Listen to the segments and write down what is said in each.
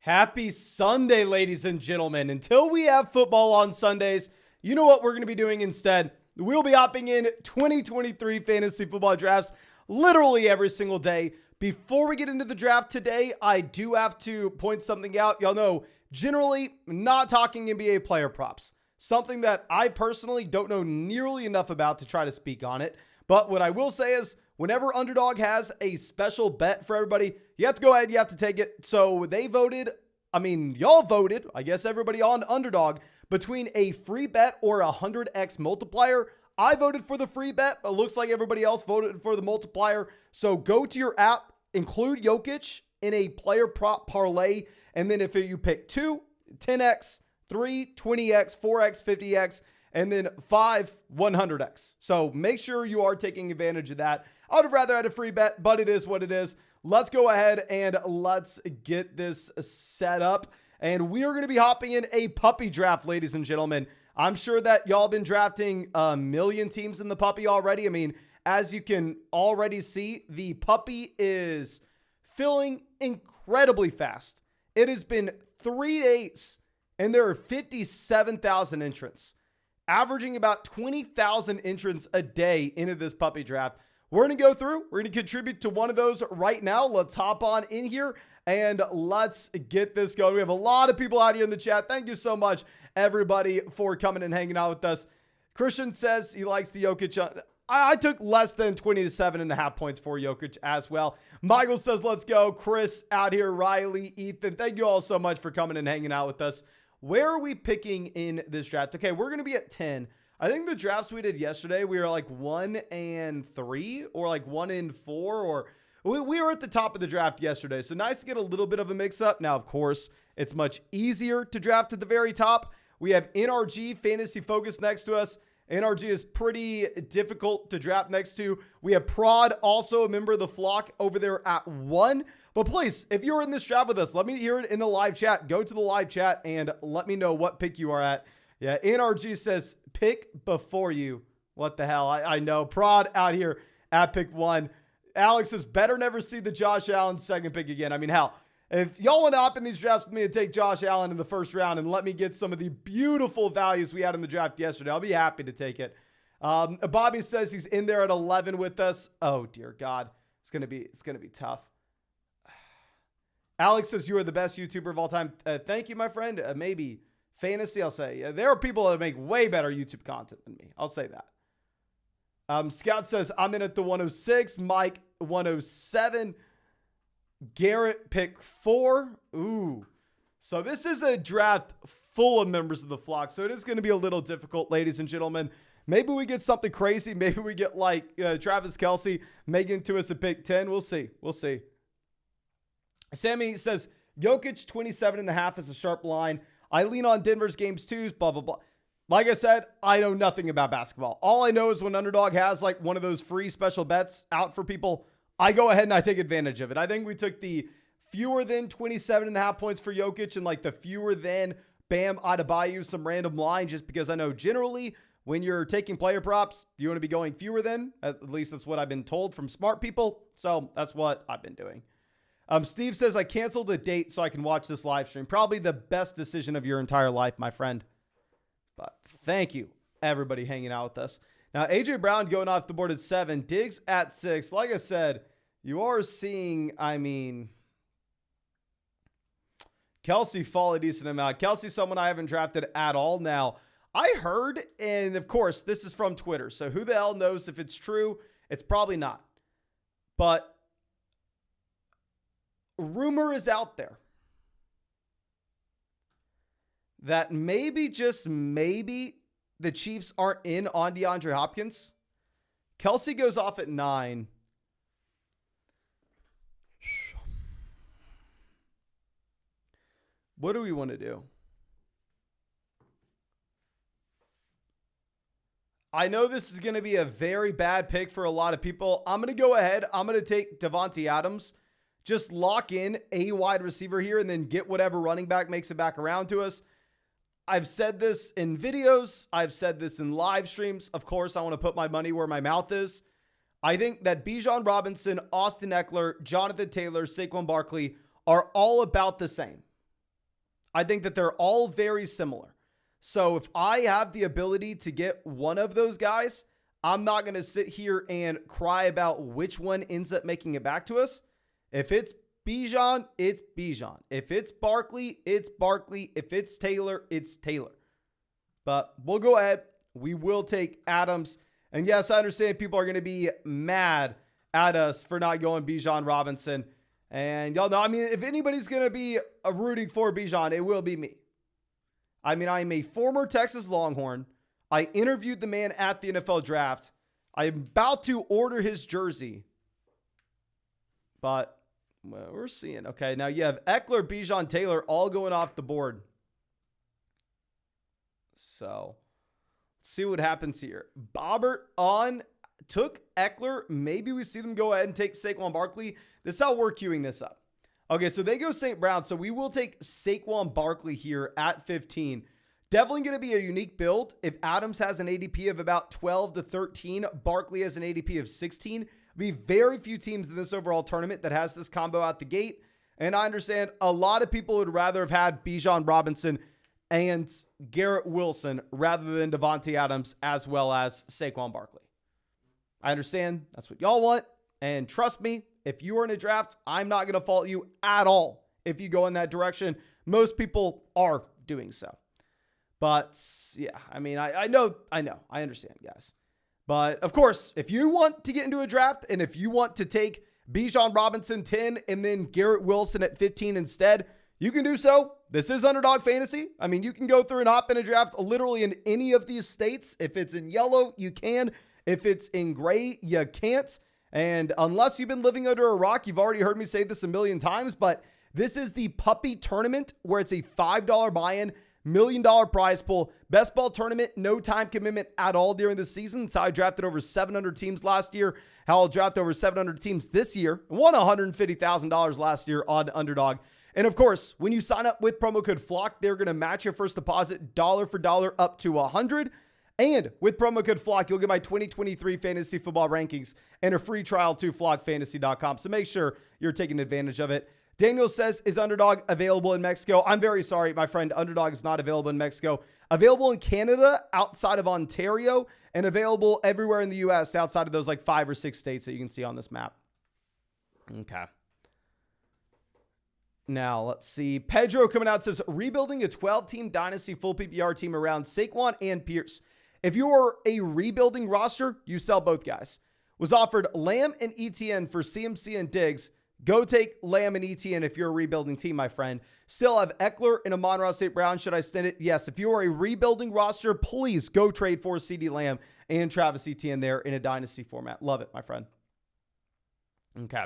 Happy Sunday, ladies and gentlemen. Until we have football on Sundays, you know what we're going to be doing instead? We'll be hopping in 2023 fantasy football drafts literally every single day. Before we get into the draft today, I do have to point something out. Y'all know, generally not talking NBA player props. Something that I personally don't know nearly enough about to try to speak on it. But what I will say is, whenever Underdog has a special bet for everybody, you have to go ahead, you have to take it. So they voted, y'all voted, I guess everybody on Underdog, between a free bet or a 100x multiplier. I voted for the free bet, but it looks like everybody else voted for the multiplier. So go to your app, include Jokic in a player prop parlay, and then if you pick 2, 10x, 3, 20x, 4x, 50x, and then 5, 100x. So make sure you are taking advantage of that. I would have rather had a free bet, but it is what it is. Let's go ahead and let's get this set up. And we are going to be hopping in a puppy draft, ladies and gentlemen. I'm sure that y'all been drafting a million teams in the puppy already. I mean, as you can already see, the puppy is filling incredibly fast. It has been 3 days and there are 57,000 entrants, averaging about 20,000 entrants a day into this puppy draft. We're going to go through. We're going to contribute to one of those right now. Let's hop on in here and let's get this going. We have a lot of people out here in the chat. Thank you so much, everybody, for coming and hanging out with us. Christian says he likes the Jokic. I took less than 27.5 points for Jokic as well. Michael says, let's go. Chris out here, Riley, Ethan. Thank you all so much for coming and hanging out with us. Where are we picking in this draft? Okay, we're going to be at 10. I think the drafts we did yesterday, we were like 1 and 3 or like 1 and 4, or we were at the top of the draft yesterday. So nice to get a little bit of a mix up. Now, of course, it's much easier to draft at the very top. We have NRG Fantasy Focus next to us. NRG is pretty difficult to draft next to. We have Prod, also a member of the flock, over there at 1. But please, if you're in this draft with us, let me hear it in the live chat. Go to the live chat and let me know what pick you are at. Yeah, NRG says pick before you. What the hell? I know. Prod out here at pick 1. Alex says better never see the Josh Allen second pick again. I mean, hell, if y'all want to hop in these drafts with me and take Josh Allen in the first round and let me get some of the beautiful values we had in the draft yesterday, I'll be happy to take it. Bobby says he's in there at 11 with us. Oh dear God, it's gonna be tough. Alex says you are the best YouTuber of all time. Thank you, my friend. Maybe fantasy, I'll say. There are people that make way better YouTube content than me. I'll say that. Scout says I'm in at the 106. Mike 107. Garrett pick 4. Ooh. So this is a draft full of members of the flock. So it is going to be a little difficult, ladies and gentlemen. Maybe we get something crazy. Maybe we get like Travis Kelce making to us a pick 10. We'll see. We'll see. Sammy says Jokic 27.5 is a sharp line. I lean on Denver's games too. Blah, blah, blah. Like I said, I know nothing about basketball. All I know is when Underdog has like one of those free special bets out for people, I go ahead and I take advantage of it. I think we took the fewer than 27.5 points for Jokic and like the fewer than Bam Adebayo, some random line, just because I know generally when you're taking player props, you want to be going fewer than. At least that's what I've been told from smart people. So that's what I've been doing. Steve says, I canceled the date so I can watch this live stream. Probably the best decision of your entire life, my friend. But thank you, everybody hanging out with us. Now, AJ Brown going off the board at 7. Diggs at 6. Like I said, you are seeing, Kelce fall a decent amount. Kelce, someone I haven't drafted at all. Now, I heard, and of course, this is from Twitter, so who the hell knows if it's true? It's probably not. But rumor is out there that maybe, just maybe, the Chiefs aren't in on DeAndre Hopkins. Kelce goes off at 9. What do we want to do? I know this is going to be a very bad pick for a lot of people. I'm going to go ahead. I'm going to take Davante Adams. Just lock in a wide receiver here and then get whatever running back makes it back around to us. I've said this in videos. I've said this in live streams. Of course, I want to put my money where my mouth is. I think that Bijan Robinson, Austin Eckler, Jonathan Taylor, Saquon Barkley are all about the same. I think that they're all very similar. So if I have the ability to get one of those guys, I'm not going to sit here and cry about which one ends up making it back to us. If it's Bijan, it's Bijan. If it's Barkley, it's Barkley. If it's Taylor, it's Taylor. But we'll go ahead. We will take Adams. And yes, I understand people are going to be mad at us for not going Bijan Robinson. And y'all know, I mean, if anybody's going to be rooting for Bijan, it will be me. I mean, I'm a former Texas Longhorn. I interviewed the man at the NFL draft. I'm about to order his jersey. But well, we're seeing. Okay, now you have Eckler, Bijan, Taylor all going off the board. So let's see what happens here. Bobbert took Eckler. Maybe we see them go ahead and take Saquon Barkley. This is how we're queuing this up. Okay, so they go St. Brown. So we will take Saquon Barkley here at 15. Definitely going to be a unique build. If Adams has an ADP of about 12 to 13, Barkley has an ADP of 16. Be very few teams in this overall tournament that has this combo out the gate. And I understand a lot of people would rather have had Bijan Robinson and Garrett Wilson rather than Devontae Adams as well as Saquon Barkley. I understand that's what y'all want. And trust me, if you are in a draft, I'm not going to fault you at all if you go in that direction. Most people are doing so. But yeah, I mean, I know, I understand, guys. But of course, if you want to get into a draft and if you want to take Bijan Robinson 10 and then Garrett Wilson at 15 instead, you can do so. This is Underdog Fantasy. I mean, you can go through and hop in a draft literally in any of these states. If it's in yellow, you can. If it's in gray, you can't. And unless you've been living under a rock, you've already heard me say this a million times, but this is the puppy tournament where it's a $5 buy-in, $1 million prize pool, best ball tournament, no time commitment at all during the season. So I drafted over 700 teams last year. How I'll draft over 700 teams this year. Won $150,000 last year on Underdog. And of course, when you sign up with promo code FLOCK, they're going to match your first deposit dollar for dollar up to $100. And with promo code FLOCK, you'll get my 2023 fantasy football rankings and a free trial to flockfantasy.com. So make sure you're taking advantage of it. Daniel says, is Underdog available in Mexico? I'm very sorry, my friend. Underdog is not available in Mexico. Available in Canada, outside of Ontario, and available everywhere in the U.S. outside of those like 5 or 6 states that you can see on this map. Okay. Now, let's see. Pedro coming out says, rebuilding a 12-team dynasty full PPR team around Saquon and Pierce. If you are a rebuilding roster, you sell both guys. Was offered Lamb and ETN for CMC and Diggs. Go take Lamb and ETN if you're a rebuilding team, my friend. Still have Eckler and Amon-Ra St. Brown. Should I extend it? Yes. If you are a rebuilding roster, please go trade for CeeDee Lamb and Travis Etienne there in a dynasty format. Love it, my friend. Okay.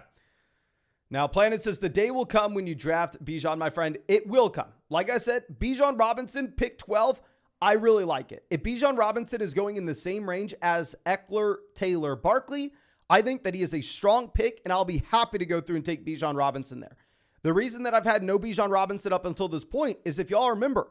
Now, Planet says, the day will come when you draft Bijan, my friend. It will come. Like I said, Bijan Robinson, pick 12. I really like it. If Bijan Robinson is going in the same range as Eckler, Taylor, Barkley, I think that he is a strong pick, and I'll be happy to go through and take Bijan Robinson there. The reason that I've had no Bijan Robinson up until this point is, if y'all remember,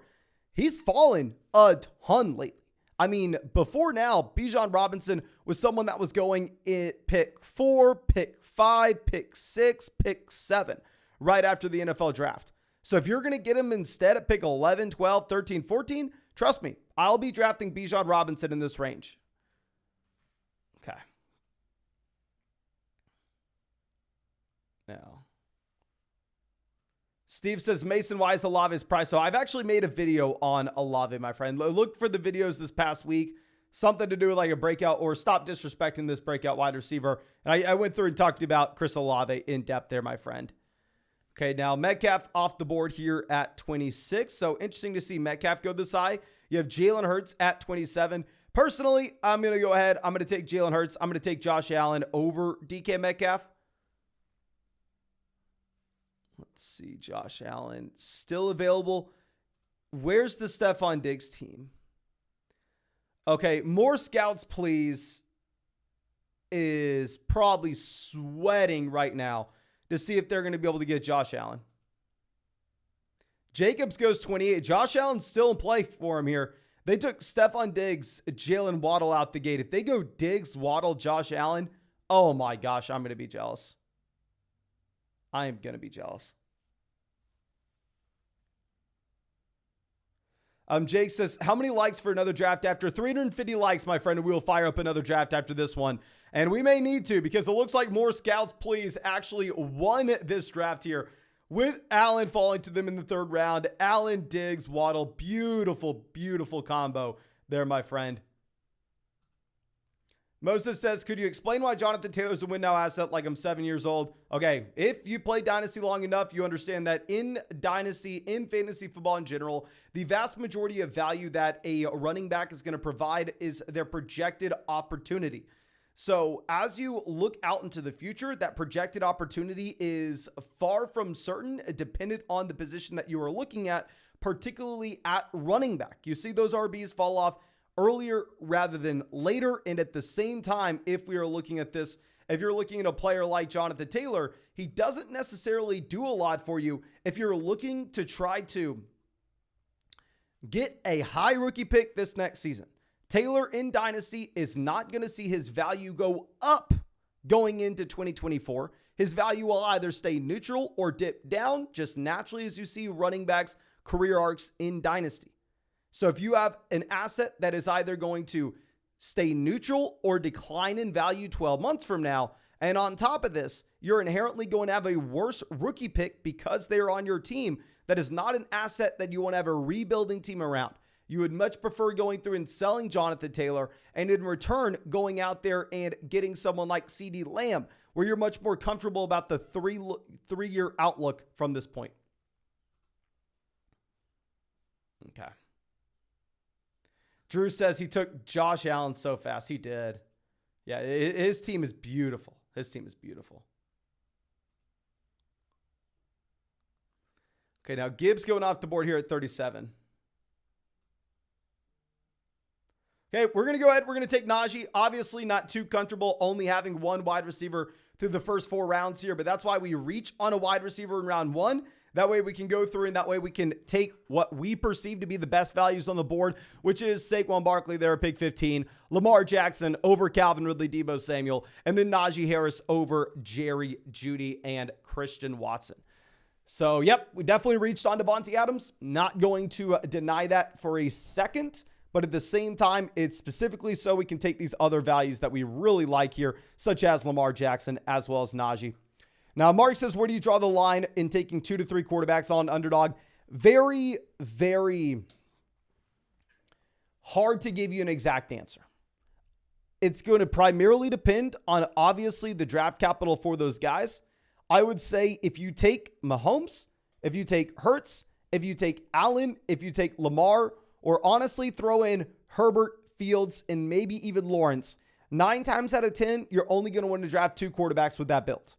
he's fallen a ton lately. I mean, before now, Bijan Robinson was someone that was going at pick 4, pick 5, pick 6, pick 7, right after the NFL draft. So if you're going to get him instead at pick 11, 12, 13, 14, trust me, I'll be drafting Bijan Robinson in this range. Okay. Now, Steve says, Mason, why is Olave's price? So I've actually made a video on Olave, my friend. Look for the videos this past week. Something to do with like a breakout, or stop disrespecting this breakout wide receiver. And I went through and talked about Chris Olave in depth there, my friend. Okay, now Metcalf off the board here at 26. So interesting to see Metcalf go this high. You have Jalen Hurts at 27. Personally, I'm going to go ahead. I'm going to take Jalen Hurts. I'm going to take Josh Allen over DK Metcalf. Let's see, Josh Allen still available. Where's the Stephon Diggs team? Okay, more scouts, please, is probably sweating right now to see if they're going to be able to get Josh Allen. Jacobs goes 28. Josh Allen's still in play for him here. They took Stephon Diggs, Jalen Waddle out the gate. If they go Diggs, Waddle, Josh Allen, oh my gosh, I'm going to be jealous. I am going to be jealous. Jake says, how many likes for another draft after 350 likes, my friend? And we will fire up another draft after this one. And we may need to, because it looks like more scouts, please, actually won this draft here with Allen falling to them in the third round. Allen, Diggs, Waddle. Beautiful, beautiful combo there, my friend. Moses says, could you explain why Jonathan Taylor's a win now asset like I'm 7 years old? Okay, if you play Dynasty long enough, you understand that in Dynasty, in fantasy football in general, the vast majority of value that a running back is going to provide is their projected opportunity. So as you look out into the future, that projected opportunity is far from certain, dependent on the position that you are looking at, particularly at running back. You see those RBs fall off earlier rather than later. And at the same time, if we are looking at this, if you're looking at a player like Jonathan Taylor, he doesn't necessarily do a lot for you. If you're looking to try to get a high rookie pick this next season, Taylor in Dynasty is not going to see his value go up going into 2024. His value will either stay neutral or dip down just naturally as you see running backs' career arcs in Dynasty. So if you have an asset that is either going to stay neutral or decline in value 12 months from now, and on top of this, you're inherently going to have a worse rookie pick because they are on your team, that is not an asset that you want to have a rebuilding team around. You would much prefer going through and selling Jonathan Taylor, and in return, going out there and getting someone like CeeDee Lamb, where you're much more comfortable about the three-year outlook from this point. Okay. Drew says he took Josh Allen so fast. He did. Yeah, his team is beautiful. His team is beautiful. Okay, now Gibbs going off the board here at 37. Okay, we're going to go ahead. We're going to take Najee. Obviously not too comfortable only having one wide receiver through the first 4 rounds here, but that's why we reach on a wide receiver in round 1. That way we can go through, and that way we can take what we perceive to be the best values on the board, which is Saquon Barkley there at pick 15, Lamar Jackson over Calvin Ridley, Deebo Samuel, and then Najee Harris over Jerry Jeudy and Christian Watson. So, yep, we definitely reached on Devontae Adams. Not going to deny that for a second, but at the same time, it's specifically so we can take these other values that we really like here, such as Lamar Jackson as well as Najee. Now, Mark says, where do you draw the line in taking 2 to 3 quarterbacks on Underdog? Very, very hard to give you an exact answer. It's going to primarily depend on, obviously, the draft capital for those guys. I would say if you take Mahomes, if you take Hurts, if you take Allen, if you take Lamar, or honestly throw in Herbert, Fields, and maybe even Lawrence, 9 times out of 10, you're only going to want to draft 2 quarterbacks with that build.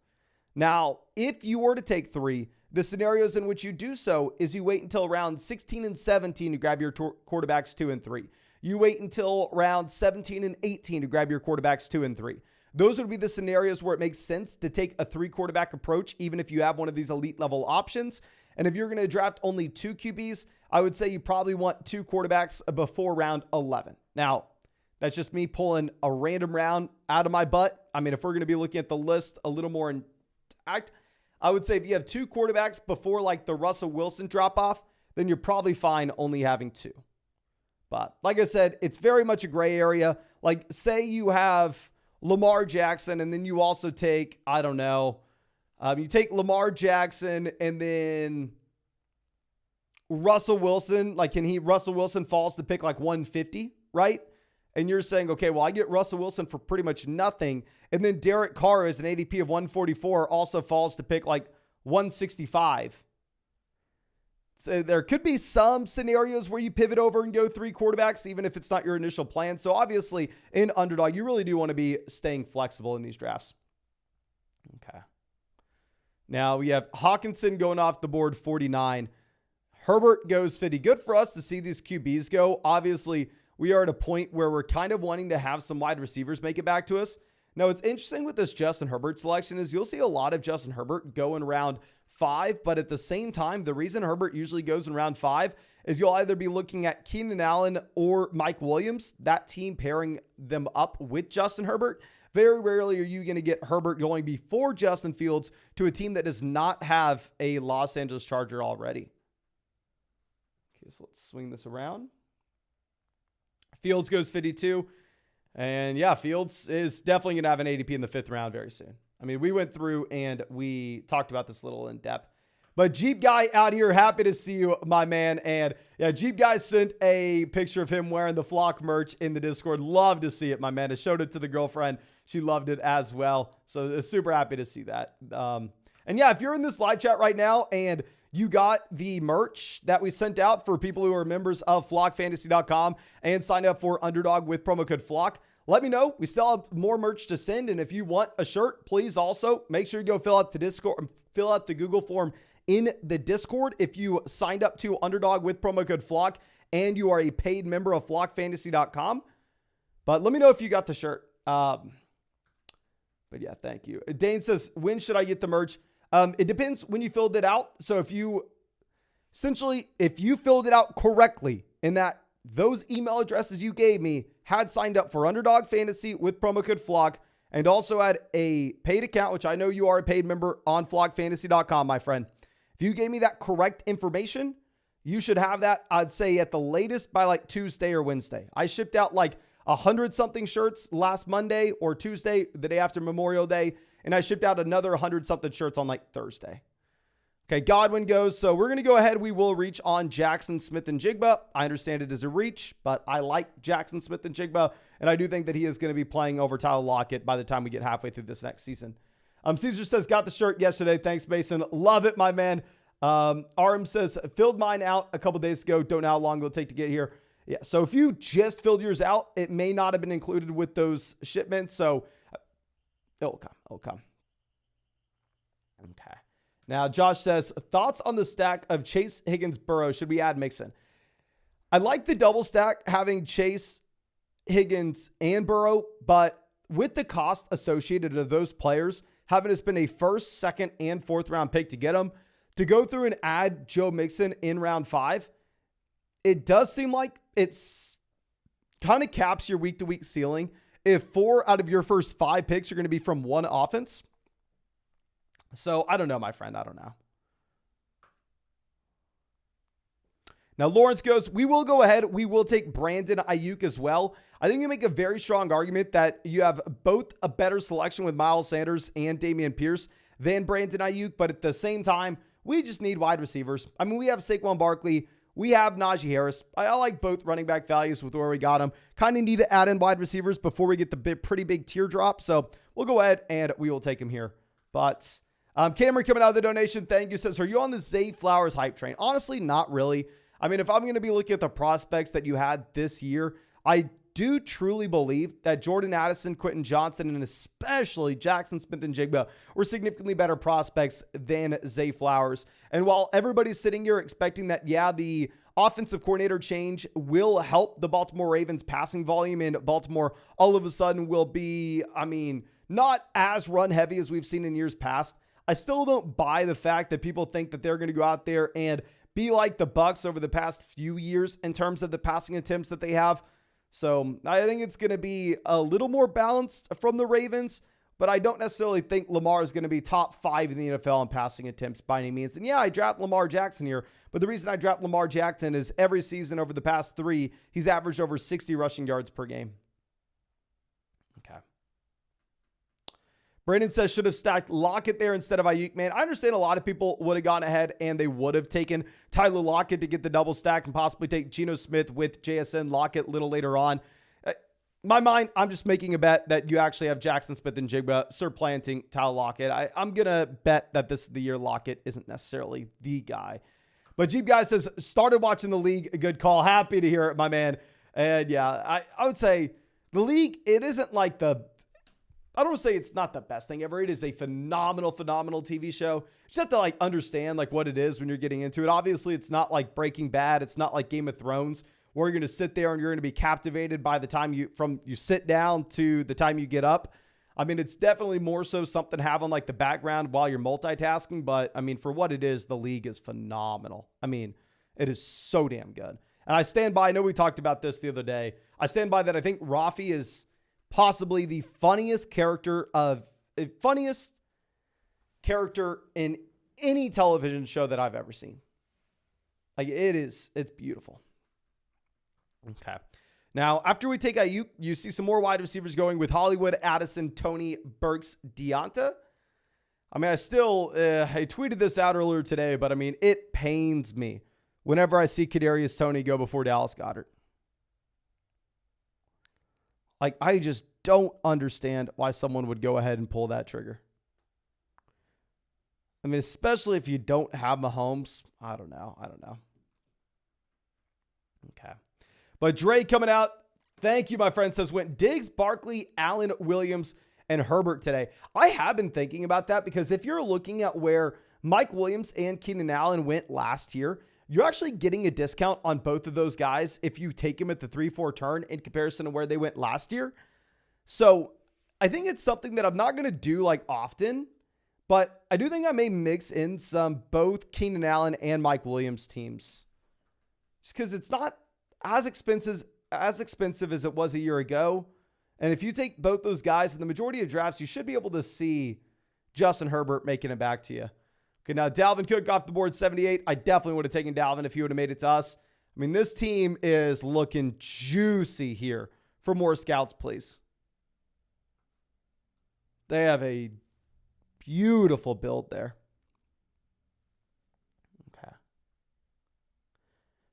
Now, if you were to take 3, the scenarios in which you do so is you wait until round 16 and 17 to grab your quarterbacks 2 and 3. You wait until round 17 and 18 to grab your quarterbacks 2 and 3. Those would be the scenarios where it makes sense to take a 3 quarterback approach, even if you have one of these elite level options. And if you're going to draft only 2 QBs, I would say you probably want 2 quarterbacks before round 11. Now, that's just me pulling a random round out of my butt. I mean, if we're going to be looking at the list a little more intact, I would say if you have 2 quarterbacks before like the Russell Wilson drop off, then you're probably fine only having 2. But like I said, it's very much a gray area. Like say you have Lamar Jackson and then you also take, I don't know, you take Lamar Jackson and then Russell Wilson, like Russell Wilson falls to pick like 150, right? And you're saying, okay, well, I get Russell Wilson for pretty much nothing. And then Derek Carr is an ADP of 144, also falls to pick like 165. So there could be some scenarios where you pivot over and go 3 quarterbacks, even if it's not your initial plan. So obviously in Underdog, you really do want to be staying flexible in these drafts. Okay. Now we have Hawkinson going off the board 49. Herbert goes 50. Good for us to see these QBs go. Obviously, we are at a point where we're kind of wanting to have some wide receivers make it back to us. Now, what's interesting with this Justin Herbert selection is you'll see a lot of Justin Herbert go in round 5, but at the same time, the reason Herbert usually goes in round 5 is you'll either be looking at Keenan Allen or Mike Williams, that team pairing them up with Justin Herbert. Very rarely are you going to get Herbert going before Justin Fields to a team that does not have a Los Angeles Charger already. Okay, so let's swing this around. Fields goes 52. And yeah, Fields is definitely going to have an ADP in the 5th round very soon. I mean, we went through and we talked about this a little in depth. But Jeep Guy out here, happy to see you, my man. And yeah, Jeep Guy sent a picture of him wearing the Flock merch in the Discord. Love to see it, my man. I showed it to the girlfriend. She loved it as well. So super happy to see that. And yeah, if you're in this live chat right now and you got the merch that we sent out for people who are members of flockfantasy.com and signed up for Underdog with promo code FLOCK, let me know. We still have more merch to send. And if you want a shirt, please also make sure you go fill out the Discord, fill out the Google form in the Discord. If you signed up to Underdog with promo code FLOCK and you are a paid member of flockfantasy.com. But let me know if you got the shirt. But yeah, thank you. Dane says, when should I get the merch? It depends when you filled it out. So if you filled it out correctly in that those email addresses you gave me had signed up for Underdog Fantasy with promo code FLOCK and also had a paid account, which I know you are a paid member on flockfantasy.com, my friend. If you gave me that correct information, you should have that, I'd say at the latest by like Tuesday or Wednesday. I shipped out like 100 something shirts last Monday or Tuesday, the day after Memorial Day. And I shipped out another 100 something shirts on like Thursday. Okay, Godwin goes. So we're going to go ahead. We will reach on Jackson Smith and Jigba. I understand it is a reach, but I like Jackson Smith and Jigba. And I do think that he is going to be playing over Tyler Lockett by the time we get halfway through this next season. Caesar says, got the shirt yesterday. Thanks, Mason. Love it, my man. Aram says, filled mine out a couple days ago. Don't know how long it'll take to get here. Yeah, so if you just filled yours out, it may not have been included with those shipments. So it'll come. Okay. Now, Josh says, thoughts on the stack of Chase, Higgins, Burrow. Should we add Mixon? I like the double stack having Chase, Higgins, and Burrow, but with the cost associated to those players, having to spend a 1st, 2nd, and 4th round pick to get them, to go through and add Joe Mixon in round 5, it does seem like it's kind of caps your week-to-week ceiling. If 4 out of your first 5 picks are going to be from one offense. So I don't know, my friend. I don't know. Now, Lawrence goes, we will go ahead. We will take Brandon Ayuk as well. I think you make a very strong argument that you have both a better selection with Miles Sanders and Dameon Pierce than Brandon Ayuk. But at the same time, we just need wide receivers. I mean, we have Saquon Barkley. We have Najee Harris. I like both running back values with where we got them. Kind of need to add in wide receivers before we get the pretty big teardrop. So we'll go ahead and we will take him here. But Cameron coming out of the donation, thank you, says, are you on the Zay Flowers hype train? Honestly, not really. I mean, if I'm going to be looking at the prospects that you had this year, I do truly believe that Jordan Addison, Quentin Johnson, and especially Jackson Smith and Jigba were significantly better prospects than Zay Flowers. And while everybody's sitting here expecting that, yeah, the offensive coordinator change will help the Baltimore Ravens passing volume, and Baltimore all of a sudden will be, I mean, not as run heavy as we've seen in years past, I still don't buy the fact that people think that they're going to go out there and be like the Bucs over the past few years in terms of the passing attempts that they have. So I think it's going to be a little more balanced from the Ravens, but I don't necessarily think Lamar is going to be top 5 in the NFL in passing attempts by any means. And yeah, I draft Lamar Jackson here, but the reason I draft Lamar Jackson is every season over the past 3, he's averaged over 60 rushing yards per game. Okay. Brandon says, should have stacked Lockett there instead of Ayuk. Man, I understand a lot of people would have gone ahead and they would have taken Tyler Lockett to get the double stack and possibly take Geno Smith with JSN Lockett a little later on. My mind, I'm just making a bet that you actually have Jackson Smith and Jigba supplanting Tyler Lockett. I'm going to bet that this is the year Lockett isn't necessarily the guy. But Jeep Guy says, started watching the league. A good call. Happy to hear it, my man. And yeah, I would say the league, it isn't like I don't want to say it's not the best thing ever. It is a phenomenal TV show. You just have to like understand like what it is when you're getting into it. Obviously, it's not like Breaking Bad. It's not like Game of Thrones where you're going to sit there and you're going to be captivated by the time you sit down to the time you get up. I mean, it's definitely more so something to have on like the background while you're multitasking. But I mean, for what it is, the league is phenomenal. I mean, it is so damn good. And I stand by, I know we talked about this the other day. I stand by that. I think Rafi is possibly the funniest character in any television show that I've ever seen. Like it's beautiful. Okay. Now, after we take Ayuk, you see some more wide receivers going with Hollywood, Addison, Tony, Burks, Deonta. I mean, I tweeted this out earlier today, but I mean, it pains me whenever I see Kadarius Toney go before Dallas Goedert. Like, I just don't understand why someone would go ahead and pull that trigger. I mean, especially if you don't have Mahomes. I don't know. Okay. But Dre coming out. Thank you, my friend, says went Diggs, Barkley, Allen, Williams, and Herbert today. I have been thinking about that because if you're looking at where Mike Williams and Keenan Allen went last year, you're actually getting a discount on both of those guys if you take them at the 3-4 turn in comparison to where they went last year. So I think it's something that I'm not going to do like often, but I do think I may mix in some both Keenan Allen and Mike Williams teams just because it's not as expensive as it was a year ago. And if you take both those guys in the majority of drafts, you should be able to see Justin Herbert making it back to you. Okay, now Dalvin Cook off the board, 78. I definitely would have taken Dalvin if he would have made it to us. I mean, this team is looking juicy here. For more scouts, please. They have a beautiful build there. Okay.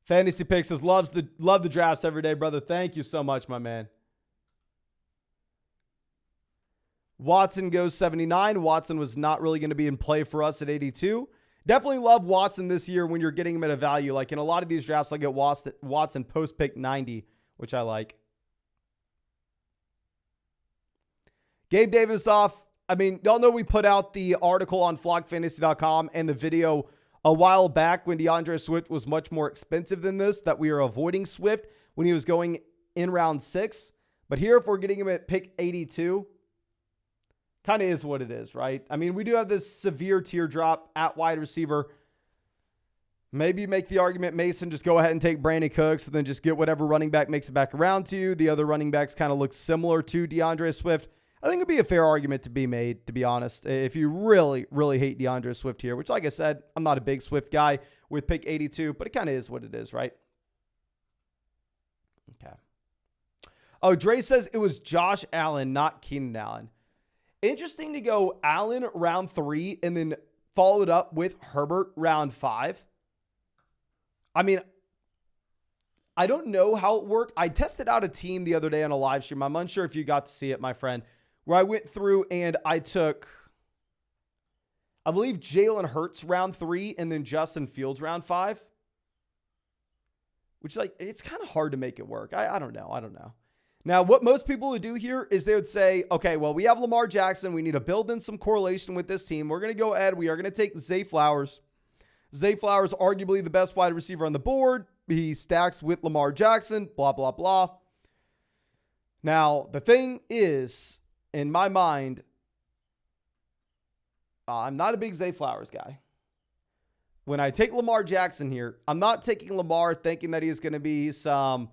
Fantasy Picks says, love the drafts every day, brother. Thank you so much, my man. Watson goes 79. Watson was not really going to be in play for us at 82. Definitely love Watson this year when you're getting him at a value. Like in a lot of these drafts, I get Watson post pick 90, which I like. Gabe Davis off. I mean, y'all know we put out the article on flockfantasy.com and the video a while back when DeAndre Swift was much more expensive than this, that we are avoiding Swift when he was going in round 6. But here, if we're getting him at pick 82, kind of is what it is, right? I mean, we do have this severe teardrop at wide receiver. Maybe make the argument, Mason, just go ahead and take Brandon Cooks and then just get whatever running back makes it back around to you. The other running backs kind of look similar to DeAndre Swift. I think it'd be a fair argument to be made, to be honest, if you really, really hate DeAndre Swift here, which, like I said, I'm not a big Swift guy with pick 82, but it kind of is what it is, right? Okay. Oh, Dre says it was Josh Allen, not Keenan Allen. Interesting to go Allen round 3 and then follow it up with Herbert round 5. I mean, I don't know how it worked. I tested out a team the other day on a live stream. I'm unsure if you got to see it, my friend, where I went through and I took, I believe, Jalen Hurts round 3 and then Justin Fields round 5. Which, like, it's kind of hard to make it work. I don't know. Now, what most people would do here is they would say, okay, well, we have Lamar Jackson. We need to build in some correlation with this team. We're going to go ahead. We are going to take Zay Flowers. Zay Flowers, arguably the best wide receiver on the board. He stacks with Lamar Jackson, blah, blah, blah. Now, the thing is, in my mind, I'm not a big Zay Flowers guy. When I take Lamar Jackson here, I'm not taking Lamar thinking that he's going to be some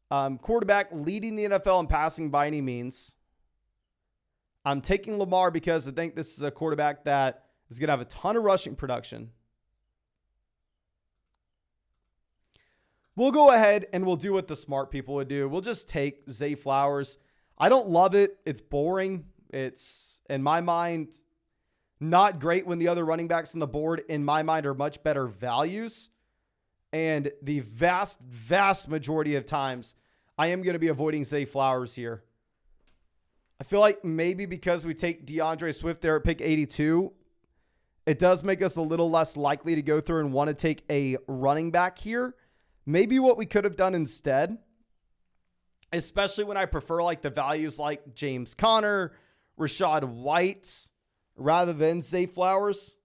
quarterback leading the NFL in passing by any means. I'm taking Lamar because I think this is a quarterback that is going to have a ton of rushing production. We'll go ahead and we'll do what the smart people would do. We'll just take Zay Flowers. I don't love it. It's boring. It's, in my mind, not great when the other running backs on the board, in my mind, are much better values. And the vast, vast majority of times, I am going to be avoiding Zay Flowers here. I feel like maybe because we take DeAndre Swift there at pick 82, it does make us a little less likely to go through and want to take a running back here. Maybe what we could have done instead, especially when I prefer like the values like James Conner, Rachaad White, rather than Zay Flowers,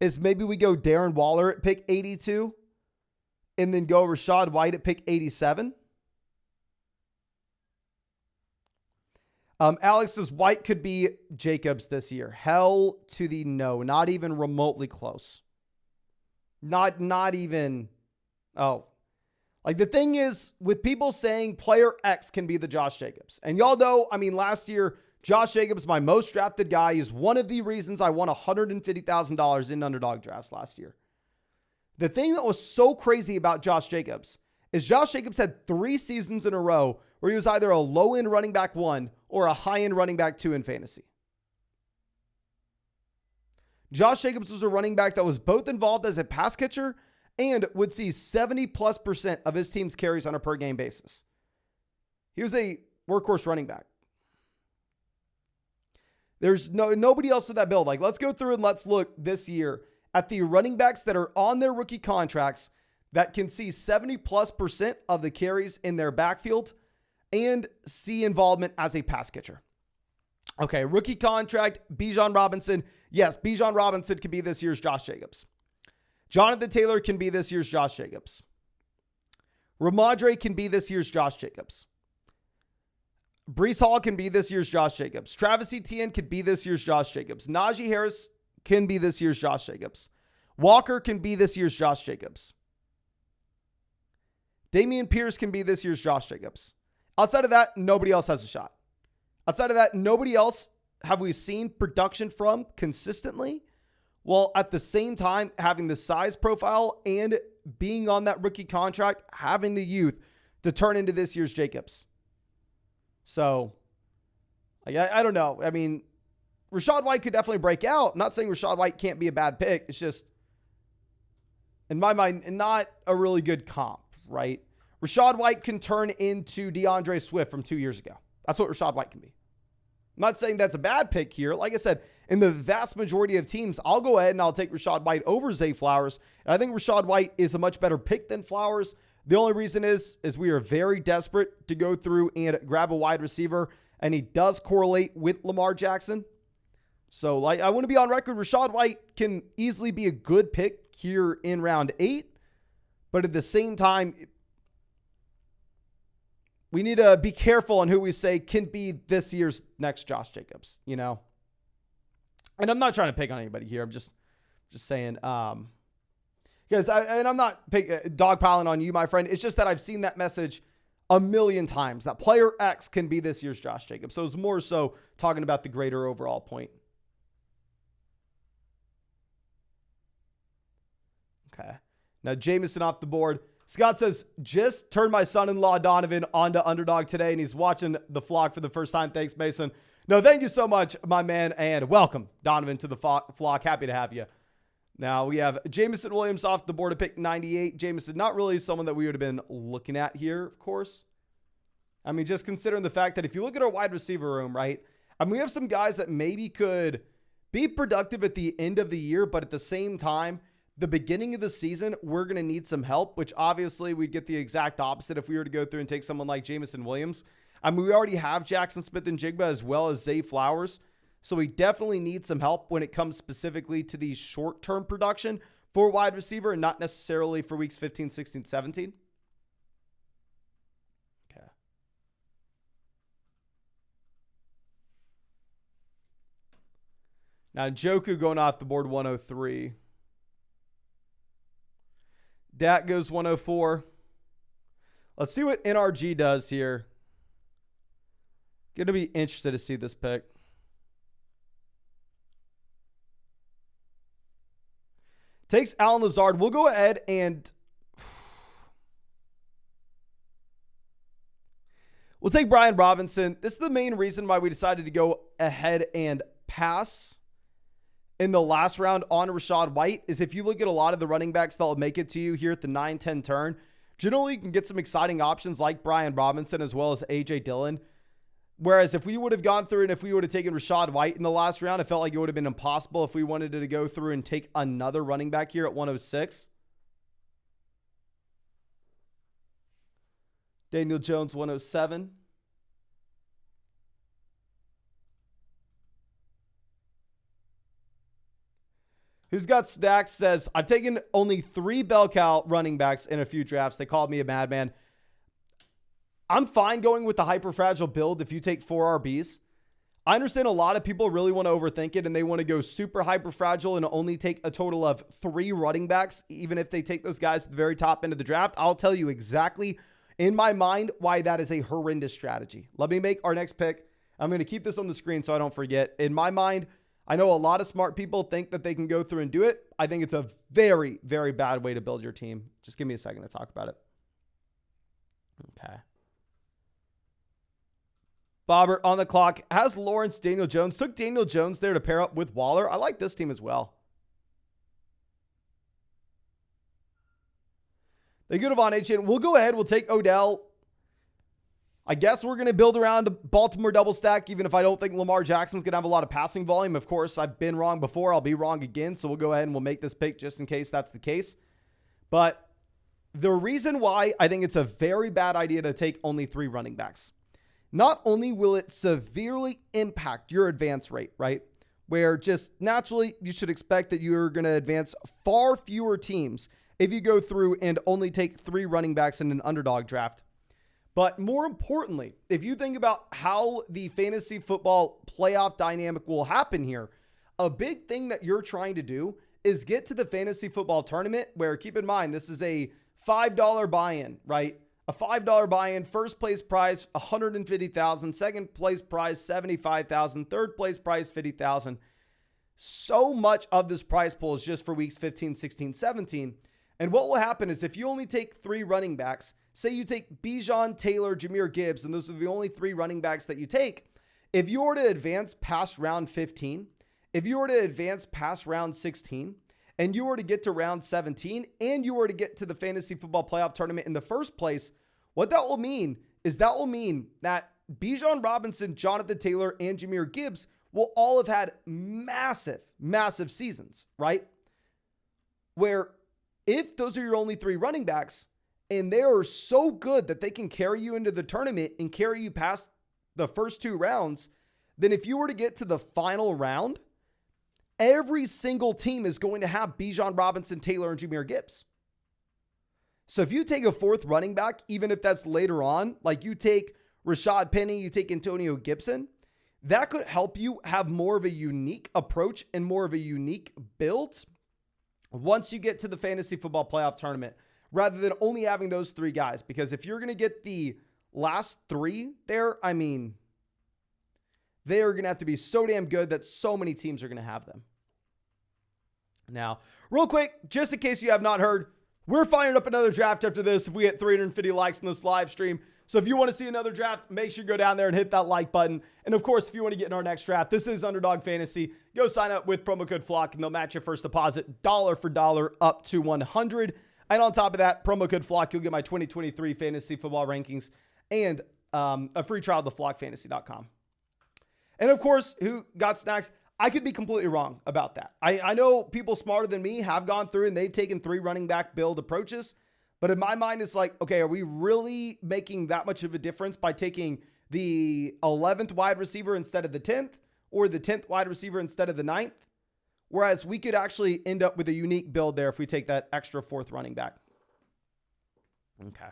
is maybe we go Darren Waller at pick 82 and then go Rachaad White at pick 87. Alex says White could be Jacobs this year. Hell to the no. Not even remotely close. Not even. Oh. Like, the thing is, with people saying player X can be the Josh Jacobs. And y'all know, I mean, last year, Josh Jacobs, my most drafted guy, is one of the reasons I won $150,000 in underdog drafts last year. The thing that was so crazy about Josh Jacobs is Josh Jacobs had 3 seasons in a row where he was either a low-end running back 1 or a high-end running back 2 in fantasy. Josh Jacobs was a running back that was both involved as a pass catcher and would see 70+% of his team's carries on a per game basis. He was a workhorse running back. There's nobody else with that build. Like, let's go through and let's look this year at the running backs that are on their rookie contracts that can see 70+% of the carries in their backfield and see involvement as a pass catcher. Okay, rookie contract, Bijan Robinson. Yes, Bijan Robinson can be this year's Josh Jacobs. Jonathan Taylor can be this year's Josh Jacobs. Ramondre can be this year's Josh Jacobs. Breece Hall can be this year's Josh Jacobs. Travis Etienne can be this year's Josh Jacobs. Najee Harris can be this year's Josh Jacobs. Walker can be this year's Josh Jacobs. Dameon Pierce can be this year's Josh Jacobs. Outside of that, nobody else has a shot. Outside of that, nobody else have we seen production from consistently, while at the same time having the size profile and being on that rookie contract, having the youth to turn into this year's Jacobs. So, I don't know. I mean, Rachaad White could definitely break out. I'm not saying Rachaad White can't be a bad pick. It's just, in my mind, not a really good comp, right? Rachaad White can turn into DeAndre Swift from 2 years ago. That's what Rachaad White can be. I'm not saying that's a bad pick here. Like I said, in the vast majority of teams, I'll go ahead and I'll take Rachaad White over Zay Flowers. And I think Rachaad White is a much better pick than Flowers. The only reason is we are very desperate to go through and grab a wide receiver, and he does correlate with Lamar Jackson. So, like, I want to be on record. Rachaad White can easily be a good pick here in round 8, but at the same time, we need to be careful on who we say can be this year's next Josh Jacobs, you know? And I'm not trying to pick on anybody here. I'm just saying, because I'm not dogpiling on you, my friend. It's just that I've seen that message a million times that player X can be this year's Josh Jacobs. So it's more so talking about the greater overall point. Okay. Now, Jameson off the board. Scott says, just turned my son-in-law Donovan onto Underdog today, and he's watching the vlog for the first time. Thanks, Mason. No, thank you so much, my man, and welcome, Donovan, to the vlog. Happy to have you. Now, we have Jameson Williams off the board to pick 98. Jameson, not really someone that we would have been looking at here, of course. I mean, just considering the fact that if you look at our wide receiver room, right, I mean, we have some guys that maybe could be productive at the end of the year, but at the same time, the beginning of the season, we're going to need some help, which obviously we'd get the exact opposite if we were to go through and take someone like Jameson Williams. I mean, we already have Jackson Smith-Njigba as well as Zay Flowers. So we definitely need some help when it comes specifically to the short-term production for wide receiver and not necessarily for weeks 15, 16, 17. Okay. Now, Njoku going off the board 103. Dak goes 104. Let's see what NRG does here. Going to be interested to see this pick. Takes Allen Lazard. We'll go ahead and we'll take Brian Robinson. This is the main reason why we decided to go ahead and pass in the last round on Rachaad White is if you look at a lot of the running backs that will make it to you here at the 9-10 turn, generally you can get some exciting options like Brian Robinson as well as A.J. Dillon. Whereas if we would have gone through and if we would have taken Rachaad White in the last round, it felt like it would have been impossible if we wanted to go through and take another running back here at 106. Daniel Jones, 107. Who's Got Stacks says, I've taken only 3 bell cow running backs in a few drafts. They called me a madman. I'm fine going with the hyper-fragile build if you take 4 RBs. I understand a lot of people really want to overthink it and they want to go super hyper-fragile and only take a total of 3 running backs, even if they take those guys at the very top end of the draft. I'll tell you exactly in my mind why that is a horrendous strategy. Let me make our next pick. I'm going to keep this on the screen so I don't forget. In my mind, I know a lot of smart people think that they can go through and do it. I think it's a very, very bad way to build your team. Just give me a second to talk about it. Okay. Bobbert on the clock. Has Lawrence Daniel Jones. Took Daniel Jones there to pair up with Waller. I like this team as well. They go to Von H. We'll go ahead. We'll take Odell. I guess we're going to build around a Baltimore double stack, even if I don't think Lamar Jackson's going to have a lot of passing volume. Of course, I've been wrong before. I'll be wrong again. So we'll go ahead and we'll make this pick just in case that's the case. But the reason why I think it's a very bad idea to take only 3 running backs. Not only will it severely impact your advance rate, right? Where just naturally you should expect that you're going to advance far fewer teams if you go through and only take 3 running backs in an underdog draft. But more importantly, if you think about how the fantasy football playoff dynamic will happen here, a big thing that you're trying to do is get to the fantasy football tournament where, keep in mind, this is a $5 buy-in, right? A $5 buy-in, first place prize, $150,000, second place prize, $75,000, third place prize, $50,000. So much of this prize pool is just for weeks 15, 16, 17. And what will happen is if you only take 3 running backs, say you take Bijan, Taylor, Jahmyr Gibbs, and those are the only 3 running backs that you take. If you were to advance past round 15, if you were to advance past round 16, and you were to get to round 17, and you were to get to the fantasy football playoff tournament in the first place, what that will mean is that will mean that Bijan Robinson, Jonathan Taylor, and Jahmyr Gibbs will all have had massive, massive seasons, right? Where if those are your only 3 running backs, and they are so good that they can carry you into the tournament and carry you past the first 2 rounds, then if you were to get to the final round, every single team is going to have Bijan Robinson, Taylor, and Jahmyr Gibbs. So if you take a 4th running back, even if that's later on, like you take Rashad Penny, you take Antonio Gibson, that could help you have more of a unique approach and more of a unique build once you get to the fantasy football playoff tournament, rather than only having those 3 guys. Because if you're going to get the last 3 there, I mean, they are going to have to be so damn good that so many teams are going to have them. Now, real quick, just in case you have not heard, we're firing up another draft after this if we hit 350 likes in this live stream. So if you want to see another draft, make sure you go down there and hit that like button. And of course, if you want to get in our next draft, this is Underdog Fantasy. Go sign up with promo code FLOCK and they'll match your first deposit dollar for dollar up to $100. And on top of that, promo code FLOCK, you'll get my 2023 fantasy football rankings and a free trial to flockfantasy.com. And of course, who got snacks? I could be completely wrong about that. I know people smarter than me have gone through and they've taken 3 running back build approaches. But in my mind, it's like, okay, are we really making that much of a difference by taking the 11th wide receiver instead of the 10th or the 10th wide receiver instead of the 9th? Whereas we could actually end up with a unique build there if we take that extra 4th running back. Okay.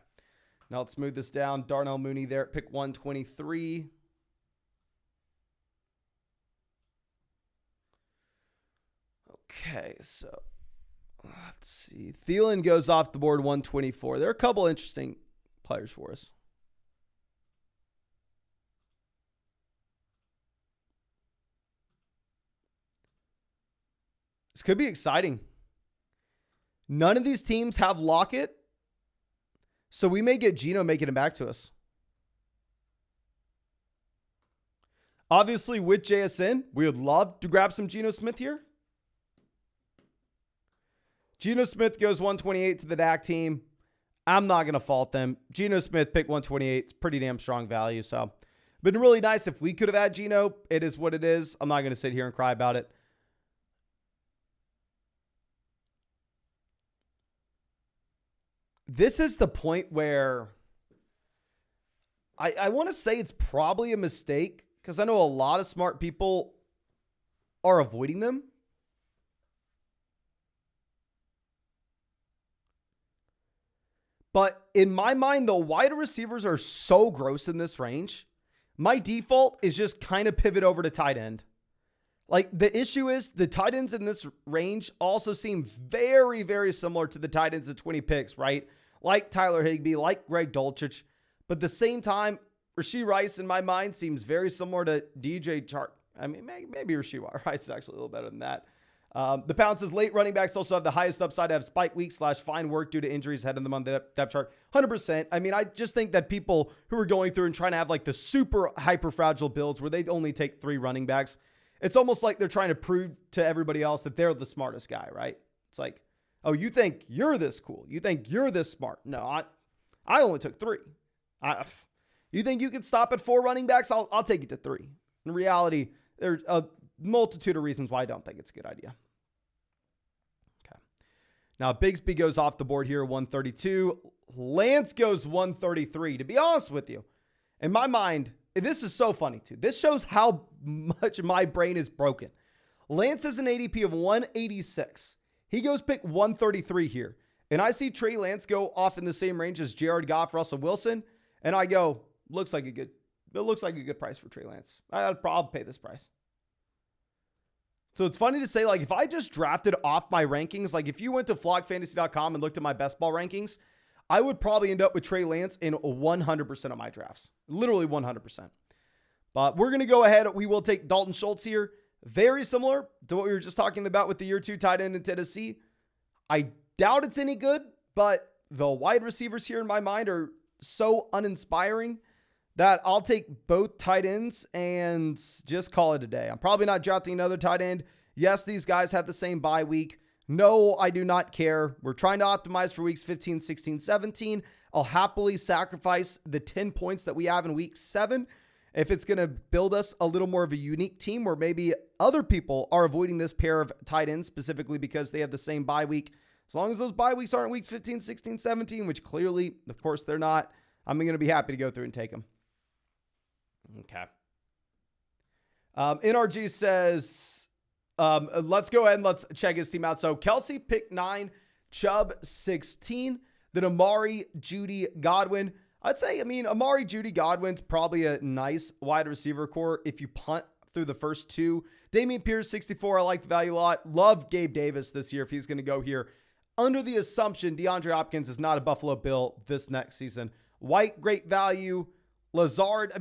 Now let's move this down. Darnell Mooney there at pick 123. Okay, so let's see. Thielen goes off the board 124. There are a couple interesting players for us. This could be exciting. None of these teams have Lockett, so we may get Geno making it back to us. Obviously, with JSN, we would love to grab some Geno Smith here. Geno Smith goes 128 to the DAC team. I'm not going to fault them. Geno Smith, pick 128. It's pretty damn strong value. So, been really nice if we could have had Geno. It is what it is. I'm not going to sit here and cry about it. This is the point where I want to say it's probably a mistake because I know a lot of smart people are avoiding them. But in my mind, the wide receivers are so gross in this range. My default is just kind of pivot over to tight end. Like the issue is the tight ends in this range also seem very, very similar to the tight ends at 20 picks, right? Like Tyler Higbee, like Greg Dulcich. But at the same time, Rashee Rice in my mind seems very similar to DJ Chark. I mean, maybe Rasheed Rice is actually a little better than that. The Pound says late running backs also have the highest upside to have spike week / fine work due to injuries ahead of them on the depth chart. 100%. I mean, I just think that people who are going through and trying to have like the super hyper fragile builds where they only take 3 running backs, it's almost like they're trying to prove to everybody else that they're the smartest guy, right? It's like, oh, you think you're this cool. You think you're this smart. No, I only took 3. You think you can stop at 4 running backs? I'll take it to 3. In reality, there's a multitude of reasons why I don't think it's a good idea. Okay. Now, Bigsby goes off the board here, 132. Lance goes 133. To be honest with you, in my mind, this is so funny too. This shows how much my brain is broken. Lance has an ADP of 186. He goes pick 133 here. And I see Trey Lance go off in the same range as Jared Goff, Russell Wilson. And I go, looks like a good price for Trey Lance. I'd probably pay this price. So it's funny to say, like, if I just drafted off my rankings, like if you went to flockfantasy.com and looked at my best ball rankings, I would probably end up with Trey Lance in 100% of my drafts. Literally 100%. But we're going to go ahead. We will take Dalton Schultz here. Very similar to what we were just talking about with the year 2 tight end in Tennessee. I doubt it's any good, but the wide receivers here in my mind are so uninspiring that I'll take both tight ends and just call it a day. I'm probably not drafting another tight end. Yes, these guys have the same bye week. No, I do not care. We're trying to optimize for weeks 15, 16, 17. I'll happily sacrifice the 10 points that we have in week 7 if it's going to build us a little more of a unique team where maybe other people are avoiding this pair of tight ends specifically because they have the same bye week. As long as those bye weeks aren't weeks 15, 16, 17, which clearly, of course, they're not, I'm going to be happy to go through and take them. Okay. NRG says, let's go ahead and let's check his team out. So Kelsey picked 9, Chubb 16, then Amari, Judy, Godwin. I'd say, Amari, Judy, Godwin's probably a nice wide receiver core if you punt through the first 2. Dameon Pierce, 64. I like the value a lot. Love Gabe Davis this year if he's going to go here. Under the assumption DeAndre Hopkins is not a Buffalo Bill this next season. White, great value. Lazard,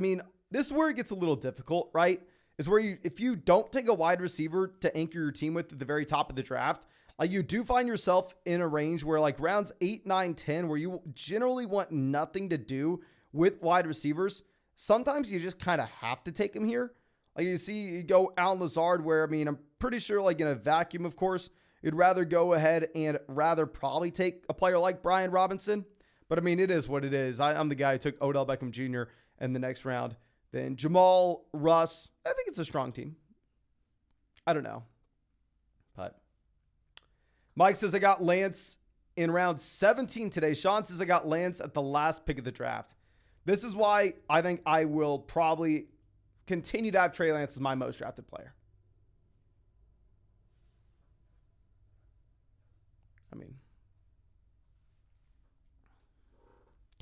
this is where it gets a little difficult, right? Is where if you don't take a wide receiver to anchor your team with at the very top of the draft, you do find yourself in a range where like rounds 8, 9, 10, where you generally want nothing to do with wide receivers. Sometimes you just kind of have to take them here. Like you see, you go Allen Lazard, where, I'm pretty sure like in a vacuum, of course, you'd rather go ahead and rather probably take a player like Brian Robinson. But it is what it is. I'm the guy who took Odell Beckham Jr. in the next round. Then Jamal, Russ. I think it's a strong team. I don't know. But Mike says I got Lance in round 17 today. Sean says I got Lance at the last pick of the draft. This is why I think I will probably continue to have Trey Lance as my most drafted player.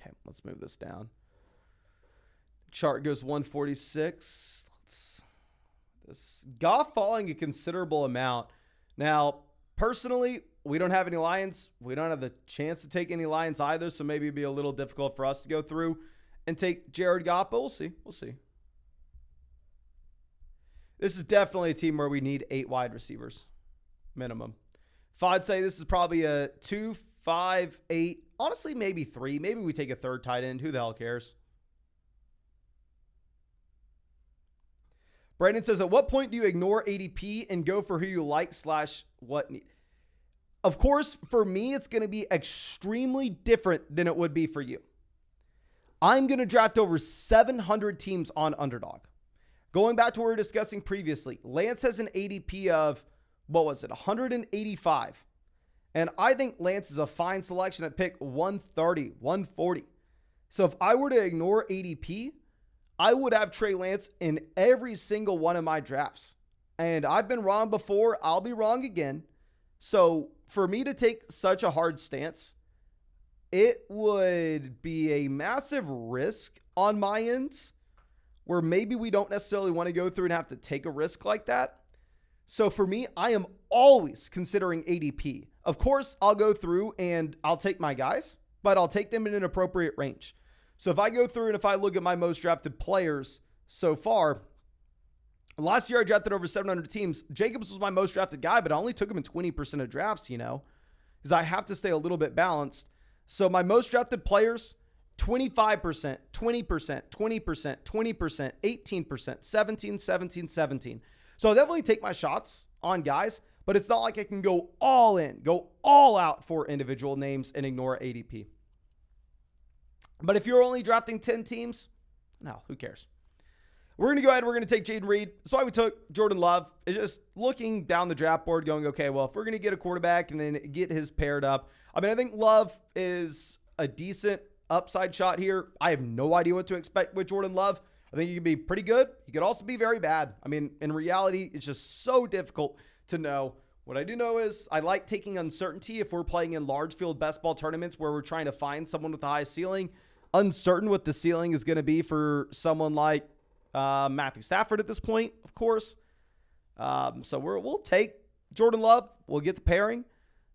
Okay, let's move this down. Chart goes 146. This Goff falling a considerable amount. Now, personally, we don't have any Lions. We don't have the chance to take any Lions either, so maybe it'd be a little difficult for us to go through and take Jared Goff, but we'll see. We'll see. This is definitely a team where we need 8 wide receivers, minimum. If I'd say this is probably a 2, 5, 8, honestly, maybe 3. Maybe we take a third tight end. Who the hell cares? Brandon says, at what point do you ignore ADP and go for who you like / what need? Of course, for me, it's going to be extremely different than it would be for you. I'm going to draft over 700 teams on Underdog. Going back to what we were discussing previously, Lance has an ADP of, 185. And I think Lance is a fine selection at pick 130, 140. So if I were to ignore ADP, I would have Trey Lance in every single one of my drafts. And I've been wrong before. I'll be wrong again. So for me to take such a hard stance, it would be a massive risk on my end where maybe we don't necessarily want to go through and have to take a risk like that. So for me, I am always considering ADP. Of course, I'll go through and I'll take my guys, but I'll take them in an appropriate range. So if I go through and if I look at my most drafted players so far, Last year, I drafted over 700 teams. Jacobs was my most drafted guy, but I only took him in 20% of drafts, because I have to stay a little bit balanced. So my most drafted players, 25%, 20%, 20%, 20%, 18%, 17, 17, 17. So I'll definitely take my shots on guys, but it's not like I can go all in, go all out for individual names and ignore ADP. But if you're only drafting 10 teams, no, who cares? We're going to go ahead. We're going to take Jaden Reed. So why we took Jordan Love is just looking down the draft board going, okay, well, if we're going to get a quarterback and then get his paired up. I mean, I think Love is a decent upside shot here. I have no idea what to expect with Jordan Love. I think he could be pretty good. He could also be very bad. I mean, in reality, it's just so difficult to know. What I do know is I like taking uncertainty if we're playing in large field best ball tournaments where we're trying to find someone with a high ceiling. Uncertain what the ceiling is going to be for someone like Matthew Stafford at this point, of course. So we'll take Jordan Love. We'll get the pairing.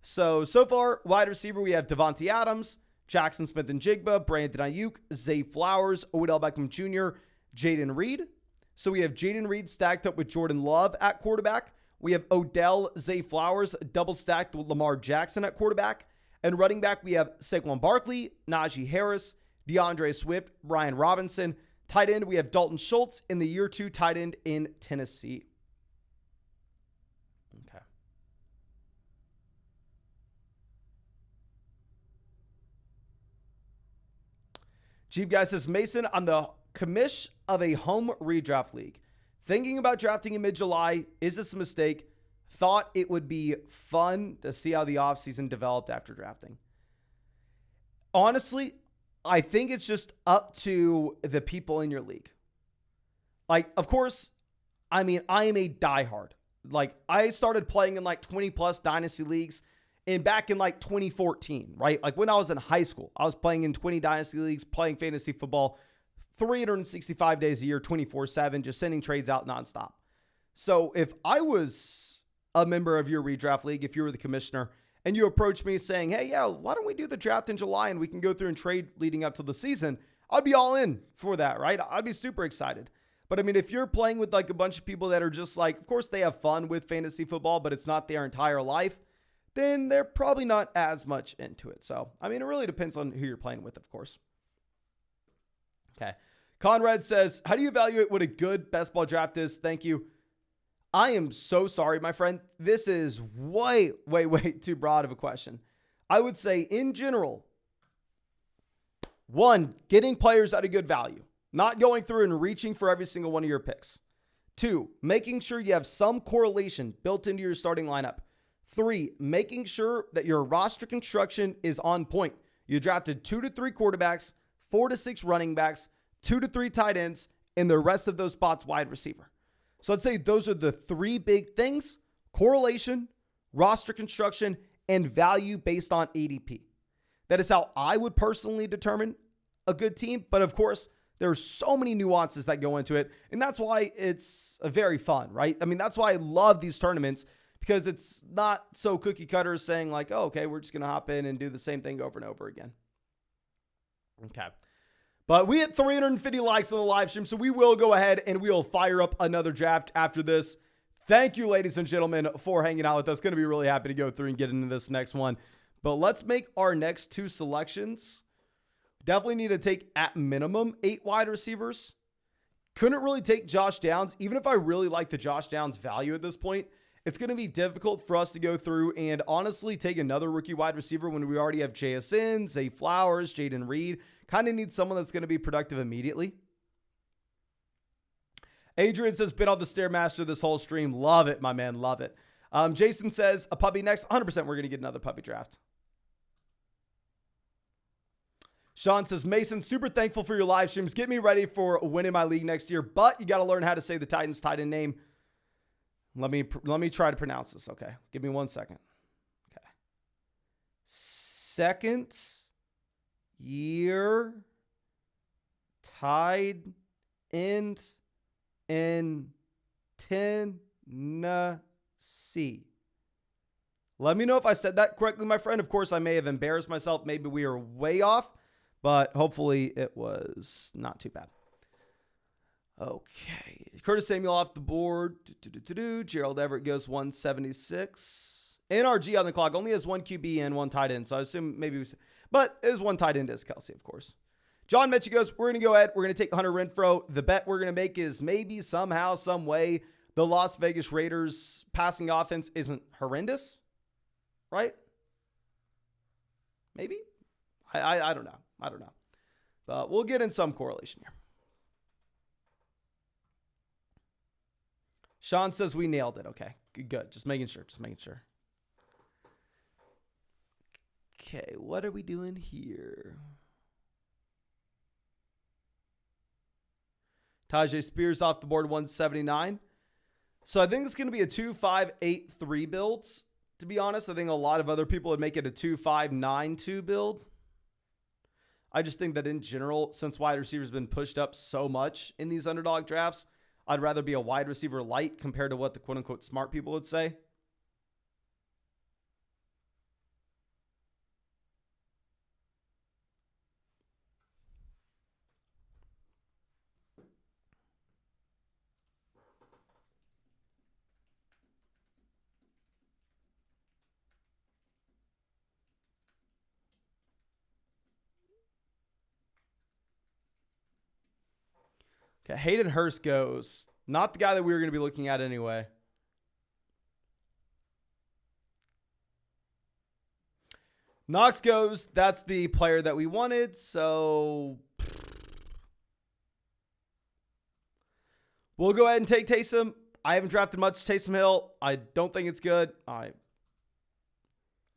So far, wide receiver, we have Devontae Adams, Jackson Smith and Jigba, Brandon Ayuk, Zay Flowers, Odell Beckham Jr., Jaden Reed. So we have Jaden Reed stacked up with Jordan Love at quarterback. We have Odell, Zay Flowers, double stacked with Lamar Jackson at quarterback. And running back, we have Saquon Barkley, Najee Harris, DeAndre Swift, Brian Robinson. Tight end, we have Dalton Schultz in the year 2 tight end in Tennessee. Okay. Jeep Guy says, Mason, I'm the commish of a home redraft league. Thinking about drafting in mid-July, is this a mistake? Thought it would be fun to see how the offseason developed after drafting. Honestly, I think it's just up to the people in your league. Like, of course, I mean, I am a diehard. Like, I started playing in like 20 plus dynasty leagues back in like 2014, right? Like when I was in high school, I was playing in 20 dynasty leagues, playing fantasy football 365 days a year, 24/7, just sending trades out nonstop. So if I was a member of your redraft league, if you were the commissioner, and you approach me saying, hey, yeah, why don't we do the draft in July and we can go through and trade leading up to the season, I'd be all in for that, right? I'd be super excited. But I mean, if you're playing with like a bunch of people that are just like, of course they have fun with fantasy football, but it's not their entire life, then they're probably not as much into it. So, I mean, it really depends on who you're playing with, of course. Okay. Conrad says, how do you evaluate what a good best ball draft is? Thank you. I am so sorry, my friend. This is way, way, way too broad of a question. I would say in general, 1, getting players at a good value, not going through and reaching for every single one of your picks. 2, making sure you have some correlation built into your starting lineup. 3, making sure that your roster construction is on point. You drafted 2 to 3 quarterbacks, 4 to 6 running backs, 2 to 3 tight ends, and the rest of those spots wide receiver. So I'd say those are the 3 big things: correlation, roster construction, and value based on ADP. That is how I would personally determine a good team. But of course, there are so many nuances that go into it. And that's why it's very fun, right? I mean, that's why I love these tournaments, because it's not so cookie cutter saying like, oh, okay, we're just going to hop in and do the same thing over and over again. Okay. But we hit 350 likes on the live stream, so we will go ahead and we will fire up another draft after this. Thank you, ladies and gentlemen, for hanging out with us. Going to be really happy to go through and get into this next one. But let's make our next 2 selections. Definitely need to take at minimum 8 wide receivers. Couldn't really take Josh Downs. Even if I really like the Josh Downs value at this point, it's going to be difficult for us to go through and honestly take another rookie wide receiver when we already have JSN, Zay Flowers, Jaden Reed. Kind of need someone that's going to be productive immediately. Adrian says, been on the Stairmaster this whole stream. Love it, my man. Love it. Jason says, a puppy next. 100% we're going to get another puppy draft. Sean says, Mason, super thankful for your live streams. Get me ready for winning my league next year, but you got to learn how to say the Titans tight end name. Let me try to pronounce this. Okay. Give me 1 second. Okay. Second year tied end in Tennessee. Let me know if I said that correctly, my friend. Of course, I may have embarrassed myself. Maybe we are way off, but hopefully it was not too bad. Okay. Curtis Samuel off the board. Gerald Everett goes 176. NRG on the clock only has one QB and one tight end. So I assume but it is one tight end as Kelsey, of course. John Metchie goes, we're going to go ahead. We're going to take Hunter Renfrow. The bet we're going to make is maybe somehow, some way, the Las Vegas Raiders passing offense isn't horrendous, right? Maybe? I don't know. I don't know. But we'll get in some correlation here. Sean says we nailed it. Okay, good. Just making sure. Okay, what are we doing here? Tajay Spears off the board, 179. So I think it's going to be a 2-5-8-3 build. To be honest, I think a lot of other people would make it a 2-5-9-2 build. I just think that in general, since wide receivers have been pushed up so much in these underdog drafts, I'd rather be a wide receiver light compared to what the quote-unquote smart people would say. Okay, Hayden Hurst goes. Not the guy that we were going to be looking at anyway. Knox goes. That's the player that we wanted. So we'll go ahead and take Taysom. I haven't drafted much Taysom Hill. I don't think it's good. I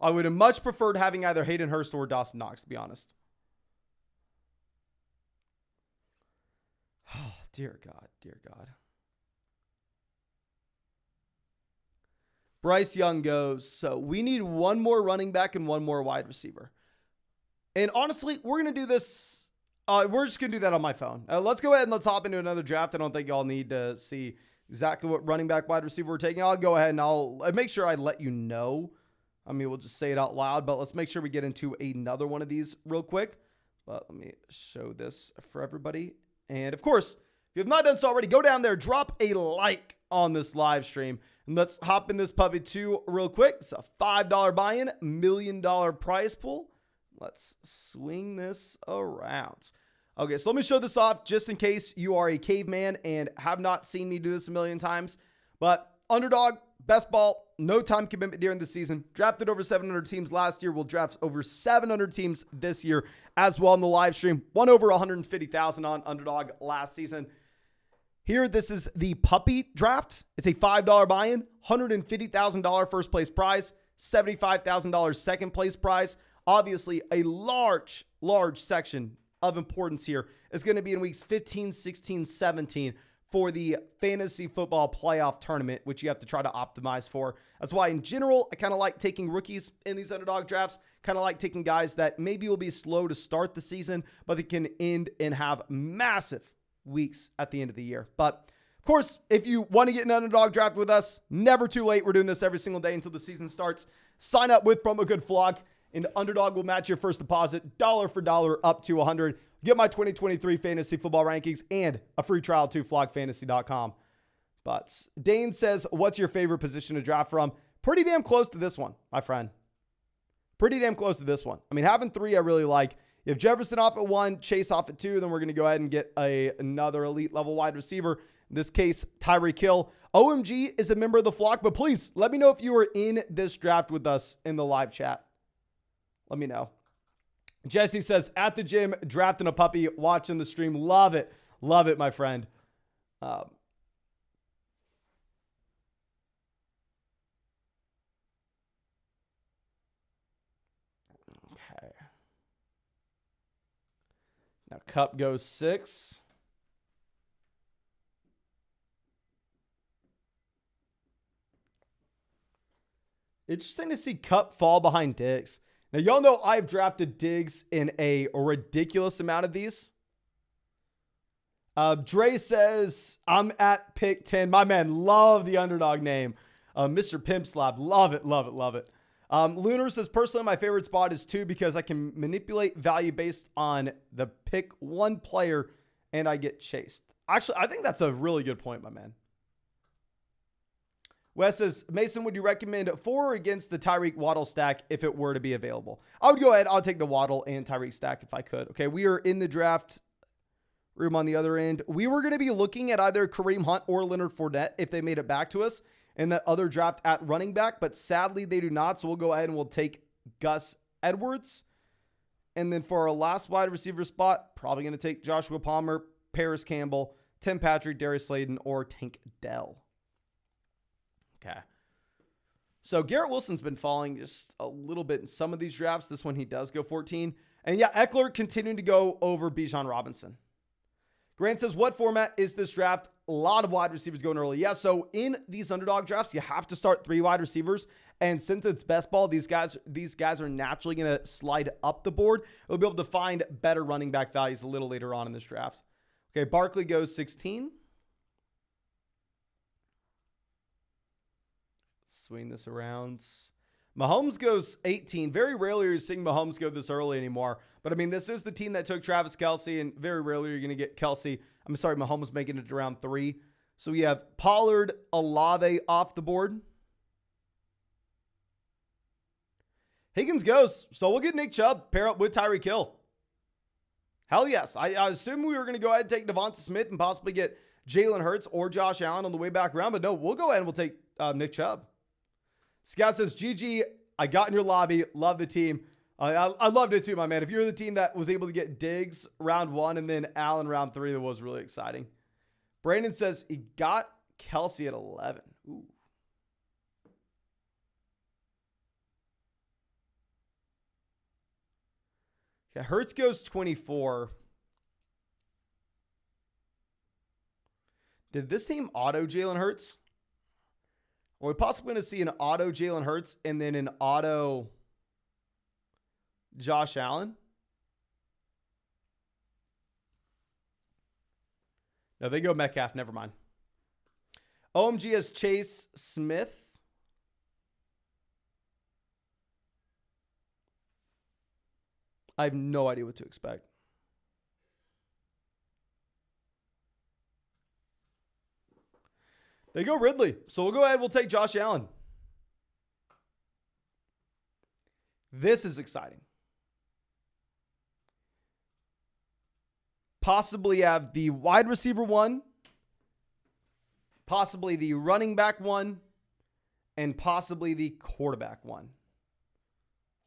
would have much preferred having either Hayden Hurst or Dawson Knox, to be honest. Oh, dear God, dear God. Bryce Young goes, so we need one more running back and one more wide receiver. And honestly, we're going to do this. We're just going to do that on my phone. Let's go ahead and let's hop into another draft. I don't think y'all need to see exactly what running back, wide receiver we're taking. I'll go ahead and I'll make sure I let you know. I mean, we'll just say it out loud, but let's make sure we get into another one of these real quick. But let me show this for everybody. And of course, if you have not done so already, go down there, drop a like on this live stream. And let's hop in this puppy too real quick. It's a $5 buy-in, $1 million prize pool. Let's swing this around. Okay, so let me show this off just in case you are a caveman and have not seen me do this a million times. But Underdog, best ball, no time commitment during the season. Drafted over 700 teams last year. We'll draft over 700 teams this year as well in the live stream. Won over 150,000 on Underdog last season. Here, this is the puppy draft. It's a $5 buy-in, $150,000 first place prize, $75,000 second place prize. Obviously, a large section of importance here is going to be in weeks 15, 16, 17 for the fantasy football playoff tournament, which you have to try to optimize for. That's why, in general, I kind of like taking rookies in these underdog drafts, kind of like taking guys that maybe will be slow to start the season, but they can end and have massive weeks at the end of the year. But of course, if you want to get an underdog draft with us, never too late. We're doing this every single day until the season starts. Sign up with promo code FLOG, and Underdog will match your first deposit dollar for dollar up to $100. Get my 2023 fantasy football rankings and a free trial to flogfantasy.com. But Dane says, what's your favorite position to draft from? Pretty damn close to this one, my friend. Pretty damn close to this one. I mean, having three I really like. You have Jefferson off at 1, Chase off at 2, then we're going to go ahead and get another elite level wide receiver. In this case, Tyreek Hill. OMG is a member of the flock, but please let me know if you were in this draft with us in the live chat. Let me know. Jesse says, at the gym, drafting a puppy, watching the stream. Love it. Love it, my friend. Okay. Now, Cup goes 6. Interesting to see Cup fall behind Diggs. Now, y'all know I've drafted Diggs in a ridiculous amount of these. Dre says, I'm at pick 10. My man, love the underdog name. Mr. Pimp Slap. Love it, love it, love it. Lunar says, personally, my favorite spot is 2 because I can manipulate value based on the pick one player and I get chased. Actually, I think that's a really good point, my man. Wes says, Mason, would you recommend for or against the Tyreek Waddle stack if it were to be available? I would go ahead. I'll take the Waddle and Tyreek stack if I could. Okay, we are in the draft room on the other end. We were going to be looking at either Kareem Hunt or Leonard Fournette if they made it back to us in that other draft at running back, but sadly they do not. So we'll go ahead and we'll take Gus Edwards. And then for our last wide receiver spot, probably going to take Joshua Palmer, Paris Campbell, Tim Patrick, Darius Slayton, or Tank Dell. Okay. So Garrett Wilson's been falling just a little bit in some of these drafts. This one he does go 14. And yeah, Eckler continuing to go over Bijan Robinson. Grant says, what format is this draft? A lot of wide receivers going early. Yeah, so in these underdog drafts, you have to start 3 wide receivers. And since it's best ball, these guys are naturally going to slide up the board. We'll be able to find better running back values a little later on in this draft. Okay, Barkley goes 16. Swing this around. Mahomes goes 18. Very rarely are you seeing Mahomes go this early anymore. But, I mean, this is the team that took Travis Kelce, and very rarely you're going to get Mahomes making it around 3. So we have Pollard, Olave off the board. Higgins goes. So we'll get Nick Chubb, pair up with Tyreek Hill. Hell yes. I assume we were going to go ahead and take Devonta Smith and possibly get Jalen Hurts or Josh Allen on the way back around. But no, we'll go ahead and we'll take Nick Chubb. Scott says, GG, I got in your lobby. Love the team. I loved it too, my man. If you're the team that was able to get Diggs round 1 and then Allen round 3, that was really exciting. Brandon says he got Kelce at 11. Ooh. Okay, Hurts goes 24. Did this team auto Jalen Hurts? Or are we possibly going to see an auto Jalen Hurts and then an auto Josh Allen? No, they go Metcalf. Never mind. OMG has Chase Smith. I have no idea what to expect. They go Ridley. So we'll go ahead. We'll take Josh Allen. This is exciting. Possibly have the wide receiver 1, possibly the running back 1, and possibly the quarterback 1.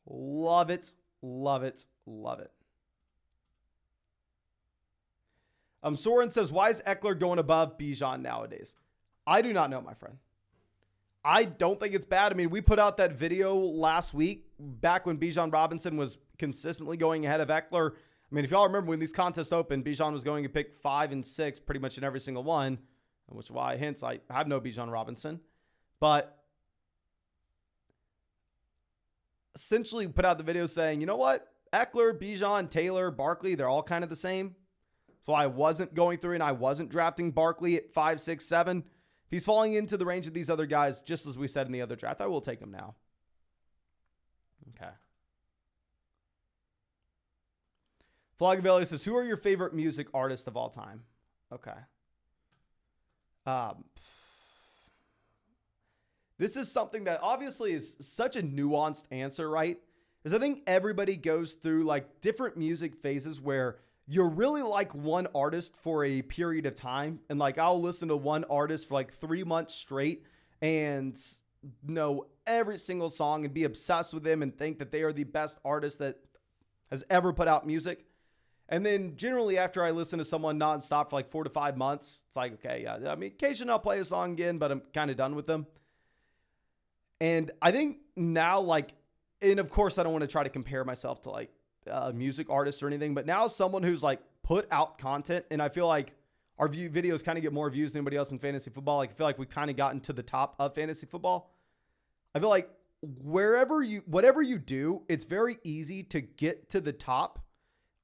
Love it, love it, love it. Soren says, why is Eckler going above Bijan nowadays? I do not know, my friend. I don't think it's bad. I mean, we put out that video last week back when Bijan Robinson was consistently going ahead of Eckler. I mean, if y'all remember when these contests opened, Bijan was going to pick 5 and 6 pretty much in every single one, which is why, hence, I have no Bijan Robinson. But essentially put out the video saying, you know what? Eckler, Bijan, Taylor, Barkley, they're all kind of the same. So I wasn't going through and I wasn't drafting Barkley at 5, 6, 7. If he's falling into the range of these other guys, just as we said in the other draft, I will take him now. Okay. Flagavelli says, who are your favorite music artists of all time? Okay. This is something that obviously is such a nuanced answer, right? Because I think everybody goes through like different music phases where you really like one artist for a period of time. And like, I'll listen to one artist for like 3 months straight and know every single song and be obsessed with them and think that they are the best artist that has ever put out music. And then generally after I listen to someone nonstop for like 4 to 5 months, it's like, okay, yeah, I mean, occasionally I'll play a song again, but I'm kind of done with them. And I think now, like, and of course I don't want to try to compare myself to like a music artist or anything, but now someone who's like put out content, and I feel like our videos kind of get more views than anybody else in fantasy football. Like, I feel like we've kind of gotten to the top of fantasy football. I feel like whatever you do, it's very easy to get to the top.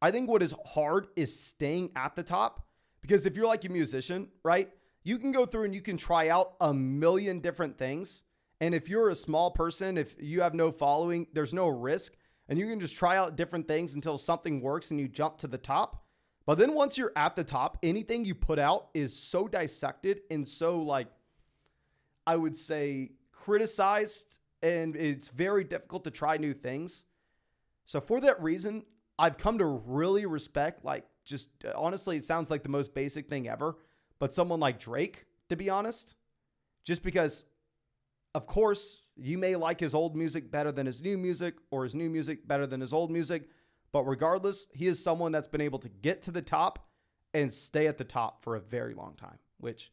I think what is hard is staying at the top, because if you're like a musician, right, you can go through and you can try out a million different things. And if you're a small person, if you have no following, there's no risk. And you can just try out different things until something works and you jump to the top. But then once you're at the top, anything you put out is so dissected and so, like, I would say, criticized, and it's very difficult to try new things. So for that reason, I've come to really respect, like, just honestly, it sounds like the most basic thing ever, but someone like Drake, to be honest, just because, of course, you may like his old music better than his new music, or his new music better than his old music. But regardless, he is someone that's been able to get to the top and stay at the top for a very long time, which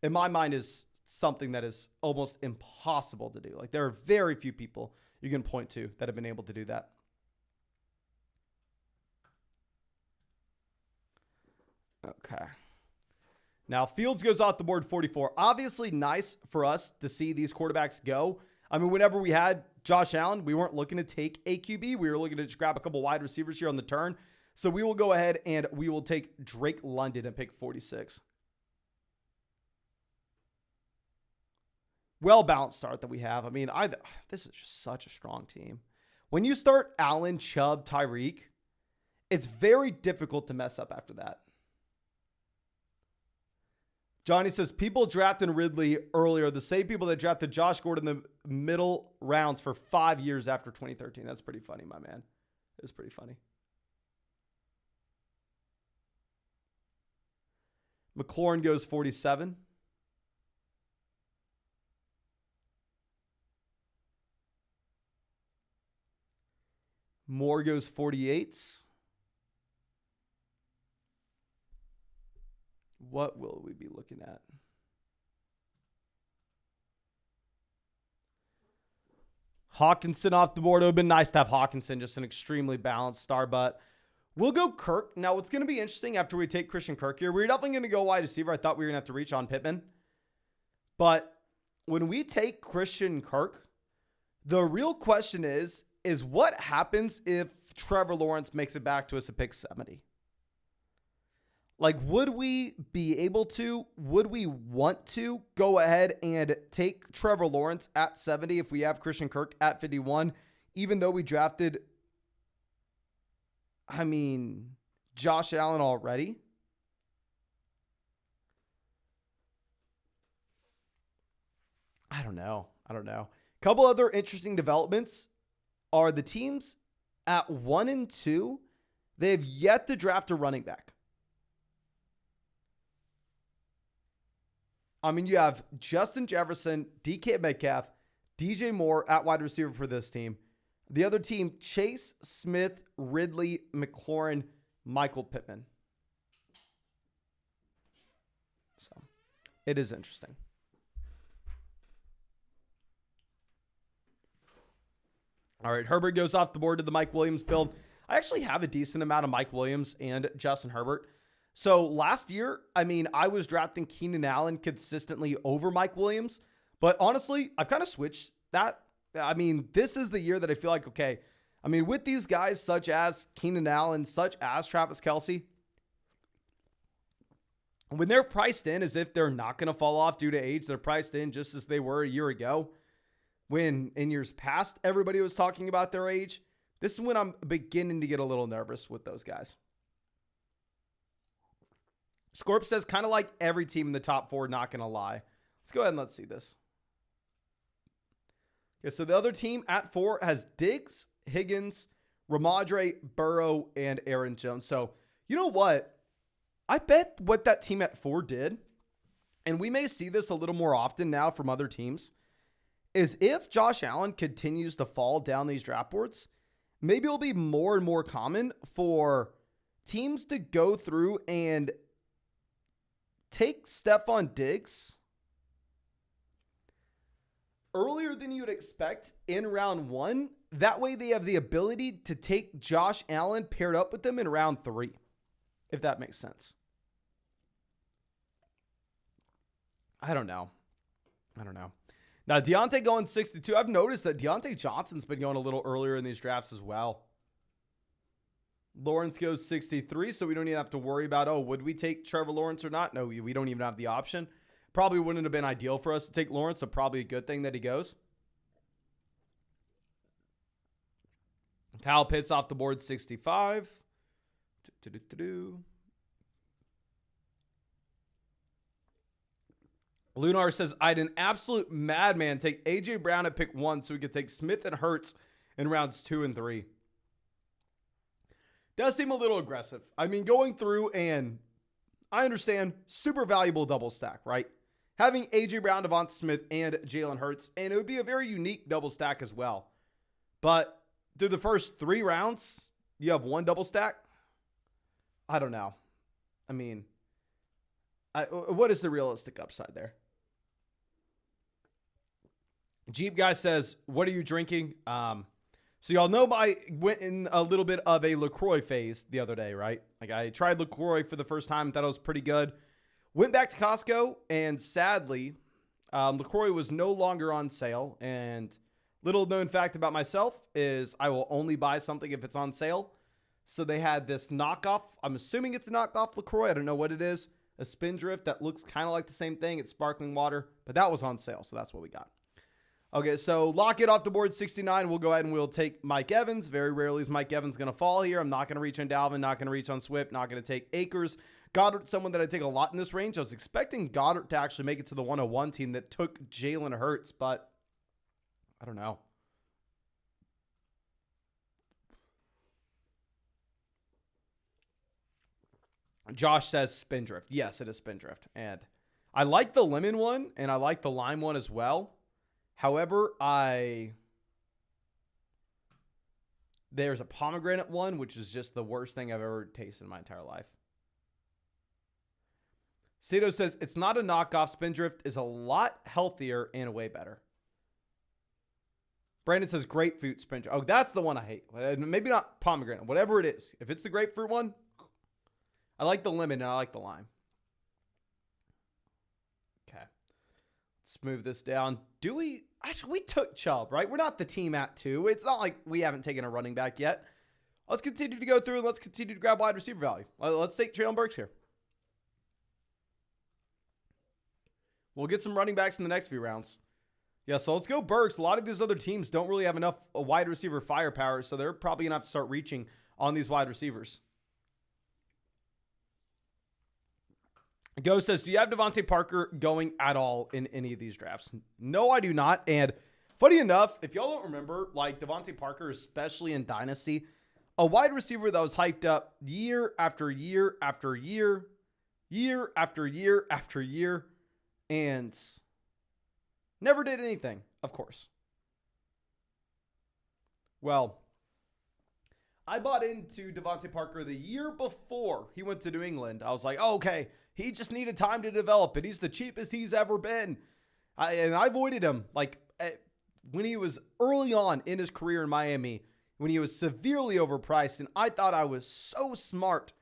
in my mind is something that is almost impossible to do. Like, there are very few people you can point to that have been able to do that. Okay. Now, Fields goes off the board 44. Obviously, nice for us to see these quarterbacks go. I mean, whenever we had Josh Allen, we weren't looking to take a QB. We were looking to just grab a couple wide receivers here on the turn. So we will go ahead and we will take Drake London and pick 46. Well-balanced start that we have. I mean, this is just such a strong team. When you start Allen, Chubb, Tyreek, it's very difficult to mess up after that. Johnny says, people drafting Ridley earlier, the same people that drafted Josh Gordon in the middle rounds for 5 years after 2013. That's pretty funny, my man. It's pretty funny. McLaurin goes 47. Moore goes 48. What will we be looking at? Hawkinson off the board. It would have been nice to have Hawkinson, just an extremely balanced star, but we'll go Kirk. Now, what's going to be interesting after we take Christian Kirk here, we're definitely going to go wide receiver. I thought we were going to have to reach on Pittman. But when we take Christian Kirk, the real question is what happens if Trevor Lawrence makes it back to us at pick 70? Like, would we be able to, would we want to go ahead and take Trevor Lawrence at 70 if we have Christian Kirk at 51, even though we drafted, Josh Allen already? I don't know. Couple other interesting developments are the teams at 1 and 2, they have yet to draft a running back. You have Justin Jefferson, DK Metcalf, DJ Moore at wide receiver for this team. The other team, Chase, Smith, Ridley, McLaurin, Michael Pittman. So it is interesting. All right, Herbert goes off the board to the Mike Williams build. I actually have a decent amount of Mike Williams and Justin Herbert. So last year, I was drafting Keenan Allen consistently over Mike Williams. But honestly, I've kind of switched that. This is the year that I feel like, okay, with these guys such as Keenan Allen, such as Travis Kelce, when they're priced in as if they're not going to fall off due to age, they're priced in just as they were a year ago. When in years past, everybody was talking about their age, this is when I'm beginning to get a little nervous with those guys. Scorp says, kind of like every team in the top 4, not going to lie. Let's go ahead and let's see this. Okay, so the other team at 4 has Diggs, Higgins, Ramadre, Burrow, and Aaron Jones. So, you know what? I bet what that team at 4 did, and we may see this a little more often now from other teams, is if Josh Allen continues to fall down these draft boards, maybe it'll be more and more common for teams to go through and take Stephon Diggs earlier than you'd expect in round 1. That way they have the ability to take Josh Allen paired up with them in round 3, if that makes sense. I don't know. Now, Deontay going 62. I've noticed that Deontay Johnson's been going a little earlier in these drafts as well. Lawrence goes 63, so we don't even have to worry about, would we take Trevor Lawrence or not? No, we don't even have the option. Probably wouldn't have been ideal for us to take Lawrence, so probably a good thing that he goes. Kyle Pitts off the board, 65. Lunar says, I'd an absolute madman take A.J. Brown at pick 1 so we could take Smith and Hurts in rounds 2 and 3. Does seem a little aggressive. I mean, going through, and I understand, super valuable double stack, right? Having A.J. Brown, Devonta Smith, and Jalen Hurts, and it would be a very unique double stack as well. But through the first 3 rounds, you have 1 double stack? I don't know. I mean, what is the realistic upside there? Jeep guy says, what are you drinking? So y'all know I went in a little bit of a LaCroix phase the other day, right? Like I tried LaCroix for the first time, thought it was pretty good. Went back to Costco, and sadly, LaCroix was no longer on sale. And little known fact about myself is I will only buy something if it's on sale. So they had this knockoff. I'm assuming it's a knockoff LaCroix. I don't know what it is. A Spindrift that looks kind of like the same thing. It's sparkling water, but that was on sale. So that's what we got. Okay, so lock it off the board, 69. We'll go ahead and we'll take Mike Evans. Very rarely is Mike Evans going to fall here. I'm not going to reach on Dalvin, not going to reach on Swift, not going to take Akers. Goddard, someone that I take a lot in this range. I was expecting Goddard to actually make it to the 101 team that took Jalen Hurts, but I don't know. Josh says Spindrift. Yes, it is Spindrift. And I like the lemon one, and I like the lime one as well. However, there's a pomegranate one, which is just the worst thing I've ever tasted in my entire life. Sato says, it's not a knockoff. Spindrift is a lot healthier and way better. Brandon says grapefruit Spindrift. Oh, that's the one I hate. Maybe not pomegranate, whatever it is. If it's the grapefruit one, I like the lemon and I like the lime. Okay. Let's move this down. We took Chubb, right? We're not the team at 2. It's not like we haven't taken a running back yet. Let's continue to go through and let's continue to grab wide receiver value. Let's take Traylon Burks here. We'll get some running backs in the next few rounds. Yeah, so let's go Burks. A lot of these other teams don't really have enough wide receiver firepower, so they're probably going to have to start reaching on these wide receivers. Go says, do you have Devontae Parker going at all in any of these drafts? No, I do not. And funny enough, if y'all don't remember, like Devontae Parker, especially in Dynasty, a wide receiver that was hyped up year after year after year, year after year after year, and never did anything, of course. Well, I bought into Devontae Parker the year before he went to New England. I was like, oh, okay, he just needed time to develop it. He's the cheapest he's ever been. And I avoided him when he was early on in his career in Miami, when he was severely overpriced. And I thought I was so smart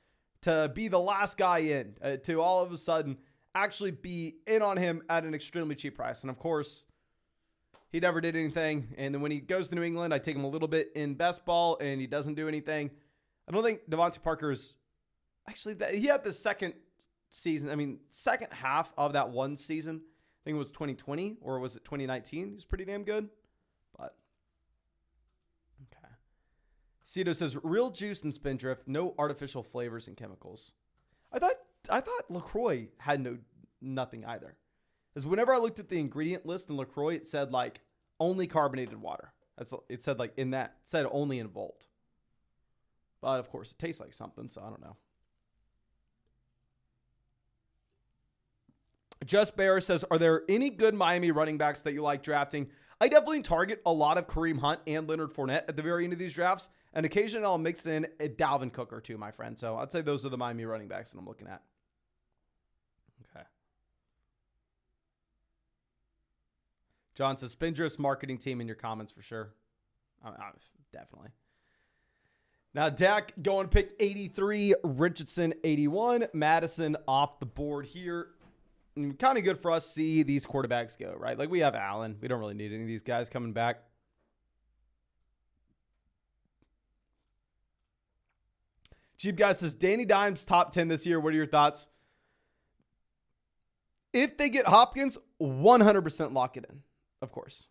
to be the last guy in, to all of a sudden actually be in on him at an extremely cheap price. And of course, he never did anything. And then when he goes to New England, I take him a little bit in best ball and he doesn't do anything. I don't think Devontae Parker's actually he had the second half of that one season. I think it was 2020 or was it 2019? He was pretty damn good. But okay. Cito says real juice and Spindrift, no artificial flavors and chemicals. I thought LaCroix had nothing either. Because whenever I looked at the ingredient list in LaCroix, it said like only carbonated water. It said like in that, it said only in Volt. But of course it tastes like something, so I don't know. Just Bear says, are there any good Miami running backs that you like drafting? I definitely target a lot of Kareem Hunt and Leonard Fournette at the very end of these drafts. And occasionally I'll mix in a Dalvin Cook or two, my friend. So I'd say those are the Miami running backs that I'm looking at. Okay. John says, Spindrift's marketing team in your comments for sure. Definitely. Now, Dak going to pick 83, Richardson 81, Madison off the board here. Kind of good for us to see these quarterbacks go, right? Like we have Allen. We don't really need any of these guys coming back. Jeep guy says, Danny Dimes top 10 this year. What are your thoughts? If they get Hopkins, 100% lock it in, of course.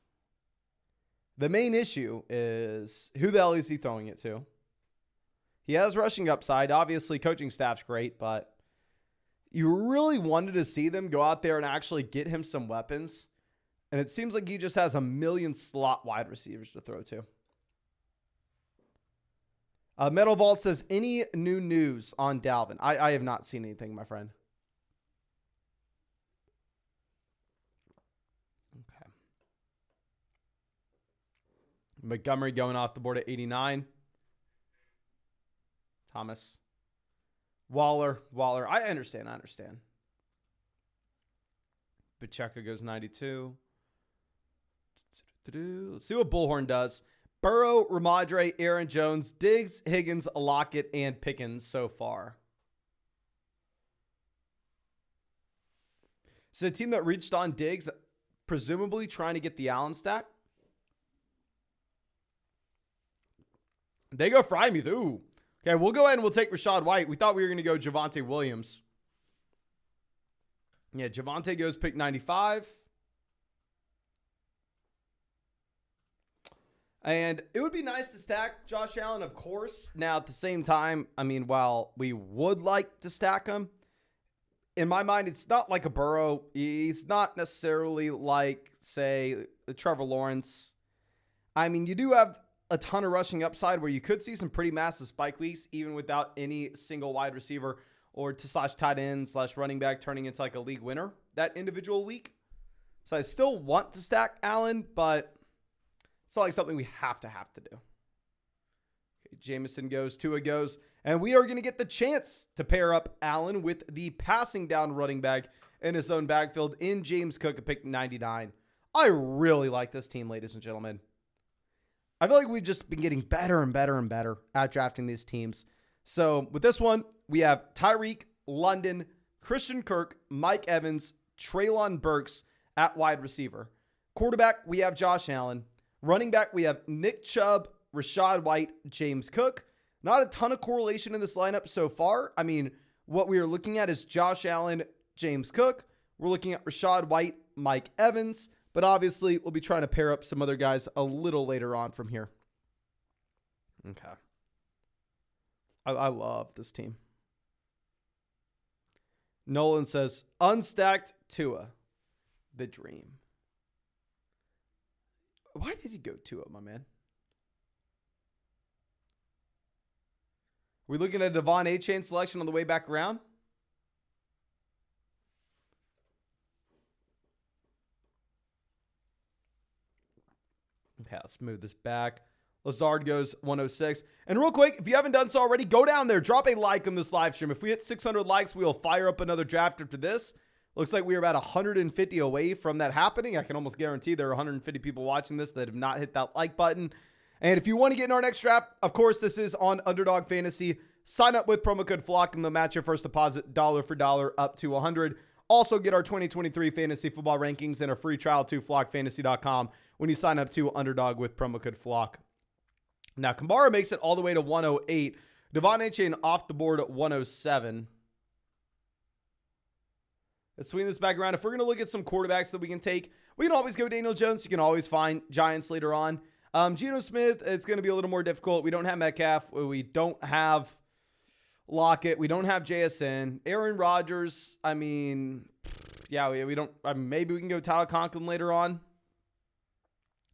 The main issue is who the hell is he throwing it to? He has rushing upside. Obviously, coaching staff's great, but You really wanted to see them go out there and actually get him some weapons. And it seems like he just has a million slot wide receivers to throw to. Metal Vault says, any new news on Dalvin? I have not seen anything, my friend. Okay. Montgomery going off the board at 89. Thomas. Waller. I understand. Pacheco goes 92. Let's see what Bullhorn does. Burrow, Ramadre, Aaron Jones, Diggs, Higgins, Lockett, and Pickens so far. So the team that reached on Diggs, presumably trying to get the Allen stack. They go Frymuth. Ooh. Okay, we'll go ahead and we'll take Rachaad White. We thought we were going to go Javonte Williams. Yeah, Javonte goes pick 95. And it would be nice to stack Josh Allen, of course. Now, at the same time, I mean, while we would like to stack him, in my mind, it's not like a Burrow. He's not necessarily like, say, Trevor Lawrence. I mean, you do have a ton of rushing upside where you could see some pretty massive spike weeks, even without any single wide receiver or / tight end / running back turning into like a league winner that individual week. So I still want to stack Allen, but it's not like something we have to do. Okay, Jameson goes, Tua goes, and we are going to get the chance to pair up Allen with the passing down running back in his own backfield in James Cook at pick 99. I really like this team, ladies and gentlemen. I feel like we've just been getting better and better at drafting these teams. So with this one, we have Tyreek, London, Christian Kirk, Mike Evans, Treylon Burks at wide receiver. Quarterback, we have Josh Allen. Running back, we have Nick Chubb, Rachaad White, James Cook. Not a ton of correlation in this lineup so far. I mean, what we are looking at is Josh Allen, James Cook. We're looking at Rachaad White, Mike Evans. But obviously, we'll be trying to pair up some other guys a little later on from here. Okay. I love this team. Nolan says, unstacked Tua, the dream. Why did you go Tua, my man? We looking at a Devon A-Chain selection on the way back around? Okay, let's move this back. Lazard goes 106. And real quick, if you haven't done so already, go down there. Drop a like on this live stream. If we hit 600 likes, we'll fire up another draft after this. Looks like we are about 150 away from that happening. I can almost guarantee there are 150 people watching this that have not hit that like button. And if you want to get in our next draft, of course, this is on Underdog Fantasy. Sign up with promo code FLOCK and they'll match your first deposit dollar for dollar up to 100. Also get our 2023 fantasy football rankings and a free trial to flockfantasy.com when you sign up to Underdog with promo code FLOCK. Now, Kamara makes it all the way to 108. Devon A-Chain off the board at 107. Let's swing this back around. If we're going to look at some quarterbacks that we can take, we can always go Daniel Jones. You can always find Giants later on. Geno Smith, it's going to be a little more difficult. We don't have Metcalf. We don't have Lockett. We don't have JSN. Aaron Rodgers, I mean, yeah, we don't. Maybe we can go Tyler Conklin later on.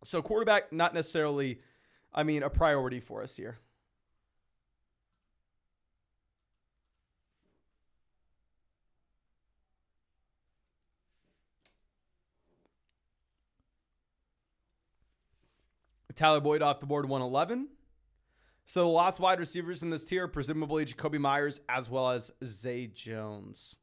So quarterback, not necessarily, a priority for us here. Tyler Boyd off the board, 111. So the last wide receivers in this tier, presumably Jacoby Myers as well as Zay Jones.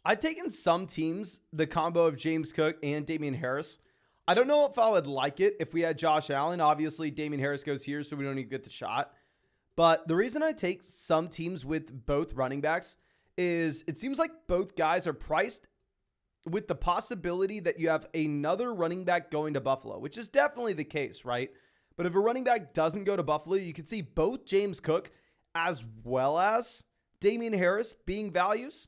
I'd taken some teams, the combo of James Cook and Damian Harris. I don't know if I would like it if we had Josh Allen. Obviously, Damian Harris goes here, so we don't even get the shot. But the reason I take some teams with both running backs is it seems like both guys are priced with the possibility that you have another running back going to Buffalo, which is definitely the case, right? But if a running back doesn't go to Buffalo, you could see both James Cook as well as Damian Harris being values.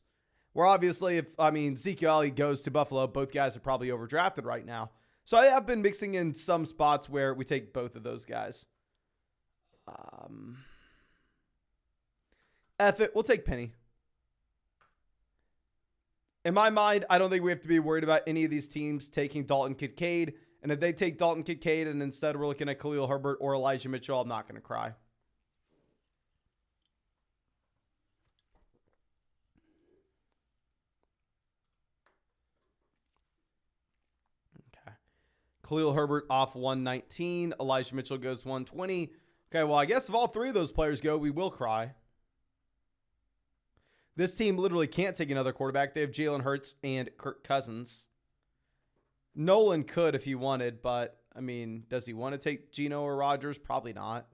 Where obviously, if Ezekiel Elliott goes to Buffalo, both guys are probably overdrafted right now. So I have been mixing in some spots where we take both of those guys. F it. We'll take Penny. In my mind, I don't think we have to be worried about any of these teams taking Dalton Kincaid. And if they take Dalton Kincaid and instead we're looking at Khalil Herbert or Elijah Mitchell, I'm not going to cry. Okay. Khalil Herbert off 119. Elijah Mitchell goes 120. Okay, well, I guess if all three of those players go, we will cry. This team literally can't take another quarterback. They have Jalen Hurts and Kirk Cousins. Nolan could if he wanted, but, I mean, does he want to take Geno or Rodgers? Probably not.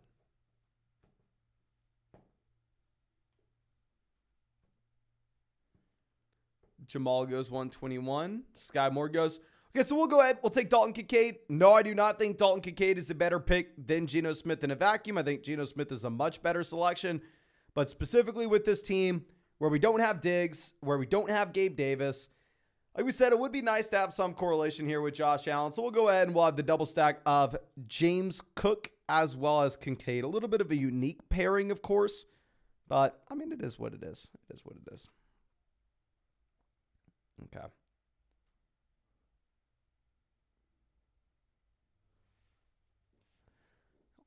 Jamal goes 121. Sky Moore goes. Okay, so we'll go ahead. We'll take Dalton Kincaid. No, I do not think Dalton Kincaid is a better pick than Geno Smith in a vacuum. I think Geno Smith is a much better selection. But specifically with this team, where we don't have Diggs, where we don't have Gabe Davis, like we said, it would be nice to have some correlation here with Josh Allen. So we'll go ahead and we'll have the double stack of James Cook as well as Kincaid. A little bit of a unique pairing, of course. But, I mean, it is what it is. It is what it is. Okay.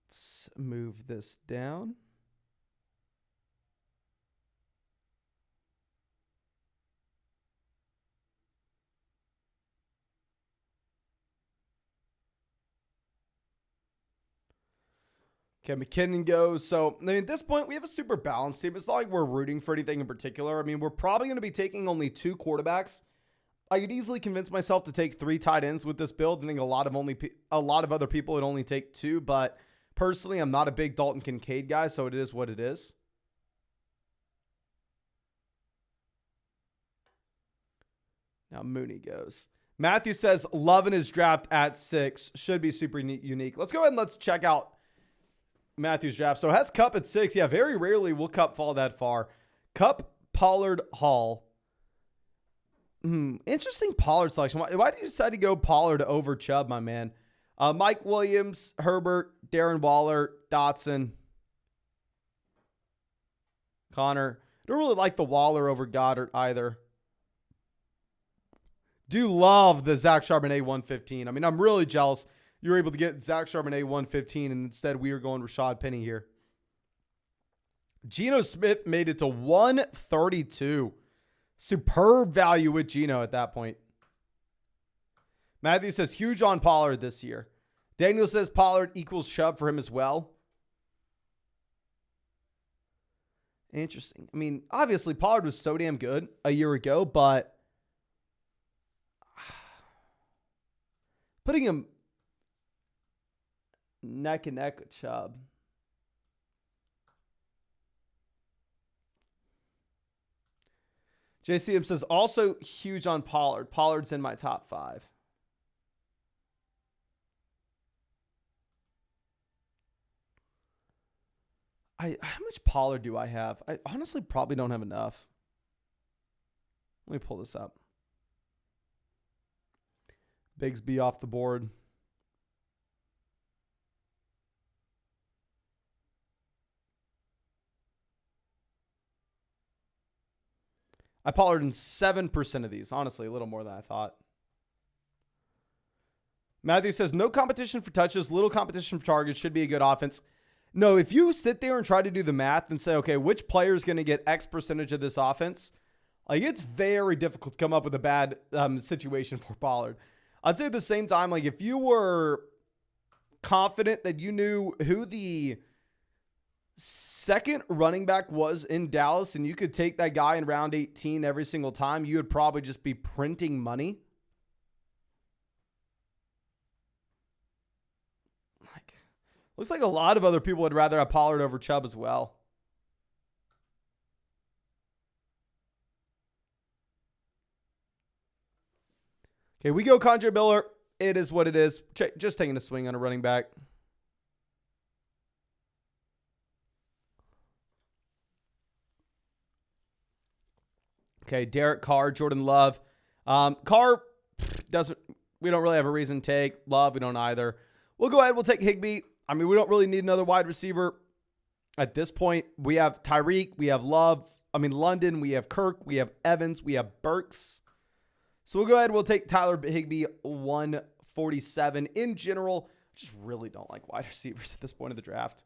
Let's move this down. Okay, McKinnon goes. So, I mean, at this point, we have a super balanced team. It's not like we're rooting for anything in particular. I mean, we're probably going to be taking only 2 quarterbacks. I could easily convince myself to take 3 tight ends with this build. I think a lot of other people would only take 2. But personally, I'm not a big Dalton Kincaid guy, so it is what it is. Now Mooney goes. Matthew says, loving his draft at 6. Should be super unique. Let's go ahead and let's check out Matthew's draft. So has Kupp at 6. Yeah, very rarely will Kupp fall that far. Kupp, Pollard, Hall. Interesting Pollard selection. Why did you decide to go Pollard over Chubb, my man? Mike Williams, Herbert, Darren Waller, Dotson, Connor. Don't really like the Waller over Goddard either. Do love the Zach Charbonnet 115. I mean, I'm really jealous you were able to get Zach Charbonnet 115, and instead we are going Rashad Penny here. Geno Smith made it to 132. Superb value with Geno at that point. Matthew says huge on Pollard this year. Daniel says Pollard equals Chubb for him as well. Interesting. I mean, obviously Pollard was so damn good a year ago, but putting him neck and neck with Chubb. JCM says also huge on Pollard. Pollard's in my top 5. How much Pollard do I have? I honestly probably don't have enough. Let me pull this up. Bigsby off the board. I Pollard in 7% of these. Honestly, a little more than I thought. Matthew says, no competition for touches, little competition for targets, should be a good offense. No, if you sit there and try to do the math and say, okay, which player is going to get X percentage of this offense, like it's very difficult to come up with a bad situation for Pollard. I'd say at the same time, like if you were confident that you knew who the second running back was in Dallas and you could take that guy in round 18 every single time, you would probably just be printing money. Like, looks like a lot of other people would rather have Pollard over Chubb as well. Okay, we go Kondre Miller. It is what it is. Just taking a swing on a running back. Okay, Derek Carr, Jordan Love. Carr we don't really have a reason to take. Love, we don't either. We'll go ahead. We'll take Higbee. I mean, we don't really need another wide receiver. At this point, we have Tyreek, we have London, we have Kirk, we have Evans, we have Burks. So we'll go ahead. We'll take Tyler Higbee 147. In general, just really don't like wide receivers at this point of the draft.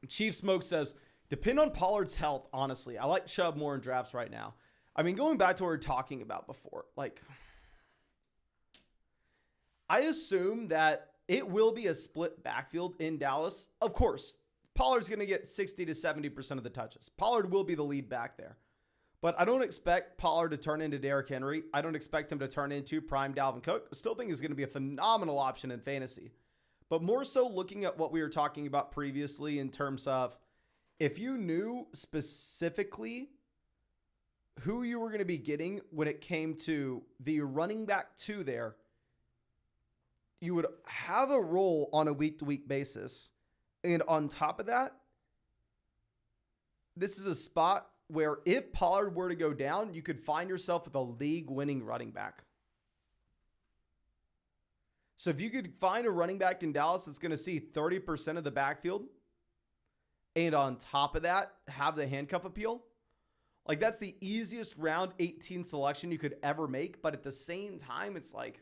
Chief Smoke says, depend on Pollard's health, honestly. I like Chubb more in drafts right now. I mean, going back to what we were talking about before, like, I assume that it will be a split backfield in Dallas. Of course, Pollard's going to get 60 to 70% of the touches. Pollard will be the lead back there. But I don't expect Pollard to turn into Derrick Henry. I don't expect him to turn into prime Dalvin Cook. I still think he's going to be a phenomenal option in fantasy. But more so looking at what we were talking about previously in terms of if you knew specifically who you were going to be getting when it came to the running back 2 there, you would have a role on a week-to-week basis. And on top of that, this is a spot where if Pollard were to go down, you could find yourself with a league-winning running back. So if you could find a running back in Dallas that's going to see 30% of the backfield, and on top of that, have the handcuff appeal, like that's the easiest round 18 selection you could ever make. But at the same time, it's like,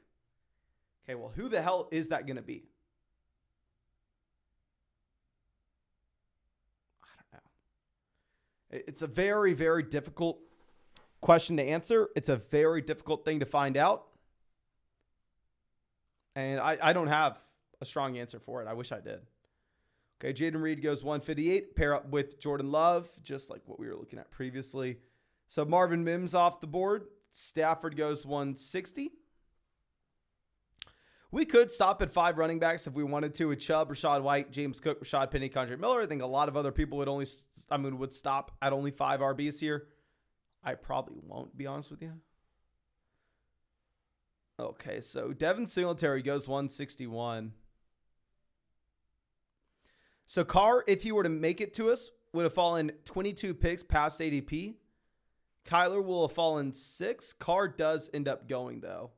okay, well, who the hell is that going to be? I don't know. It's a very, very difficult question to answer. It's a very difficult thing to find out. And I don't have a strong answer for it. I wish I did. Okay, Jaden Reed goes 158. Pair up with Jordan Love, just like what we were looking at previously. So Marvin Mims off the board. Stafford goes 160. We could stop at 5 running backs if we wanted to with Chubb, Rachaad White, James Cook, Rashad Penny, Condre Miller. I think a lot of other people would stop at only 5 RBs here. I probably won't, be honest with you. Okay, so Devin Singletary goes 161. So Carr, if he were to make it to us, would have fallen 22 picks past ADP. Kyler will have fallen 6. Carr does end up going, though.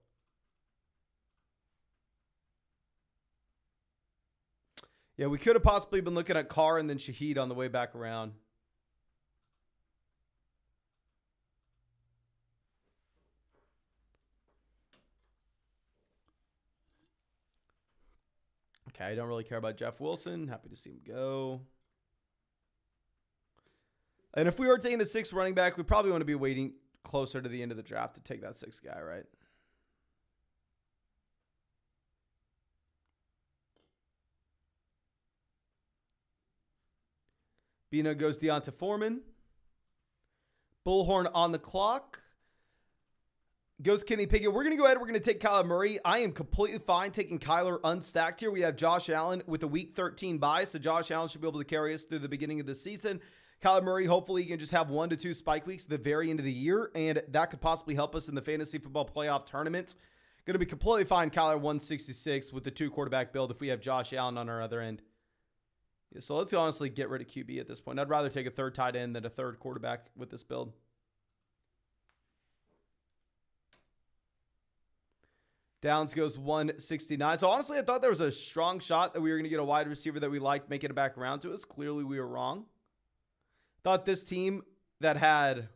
Yeah, we could have possibly been looking at Carr and then Shaheed on the way back around. Okay, I don't really care about Jeff Wilson. Happy to see him go. And if we were taking a 6th running back, we probably want to be waiting closer to the end of the draft to take that 6th guy, right? Bino goes Deonta Foreman. Bullhorn on the clock. Goes Kenny Pickett. We're going to go ahead. We're going to take Kyler Murray. I am completely fine taking Kyler unstacked here. We have Josh Allen with a week 13 bye, so Josh Allen should be able to carry us through the beginning of the season. Kyler Murray, hopefully, he can just have 1 to 2 spike weeks at the very end of the year, and that could possibly help us in the fantasy football playoff tournament. Going to be completely fine, Kyler 166 with the 2 quarterback build if we have Josh Allen on our other end. Yeah, so let's honestly get rid of QB at this point. I'd rather take a 3rd tight end than a 3rd quarterback with this build. Downs goes 169. So honestly, I thought there was a strong shot that we were going to get a wide receiver that we liked making it back around to us. Clearly, we were wrong. Thought this team that had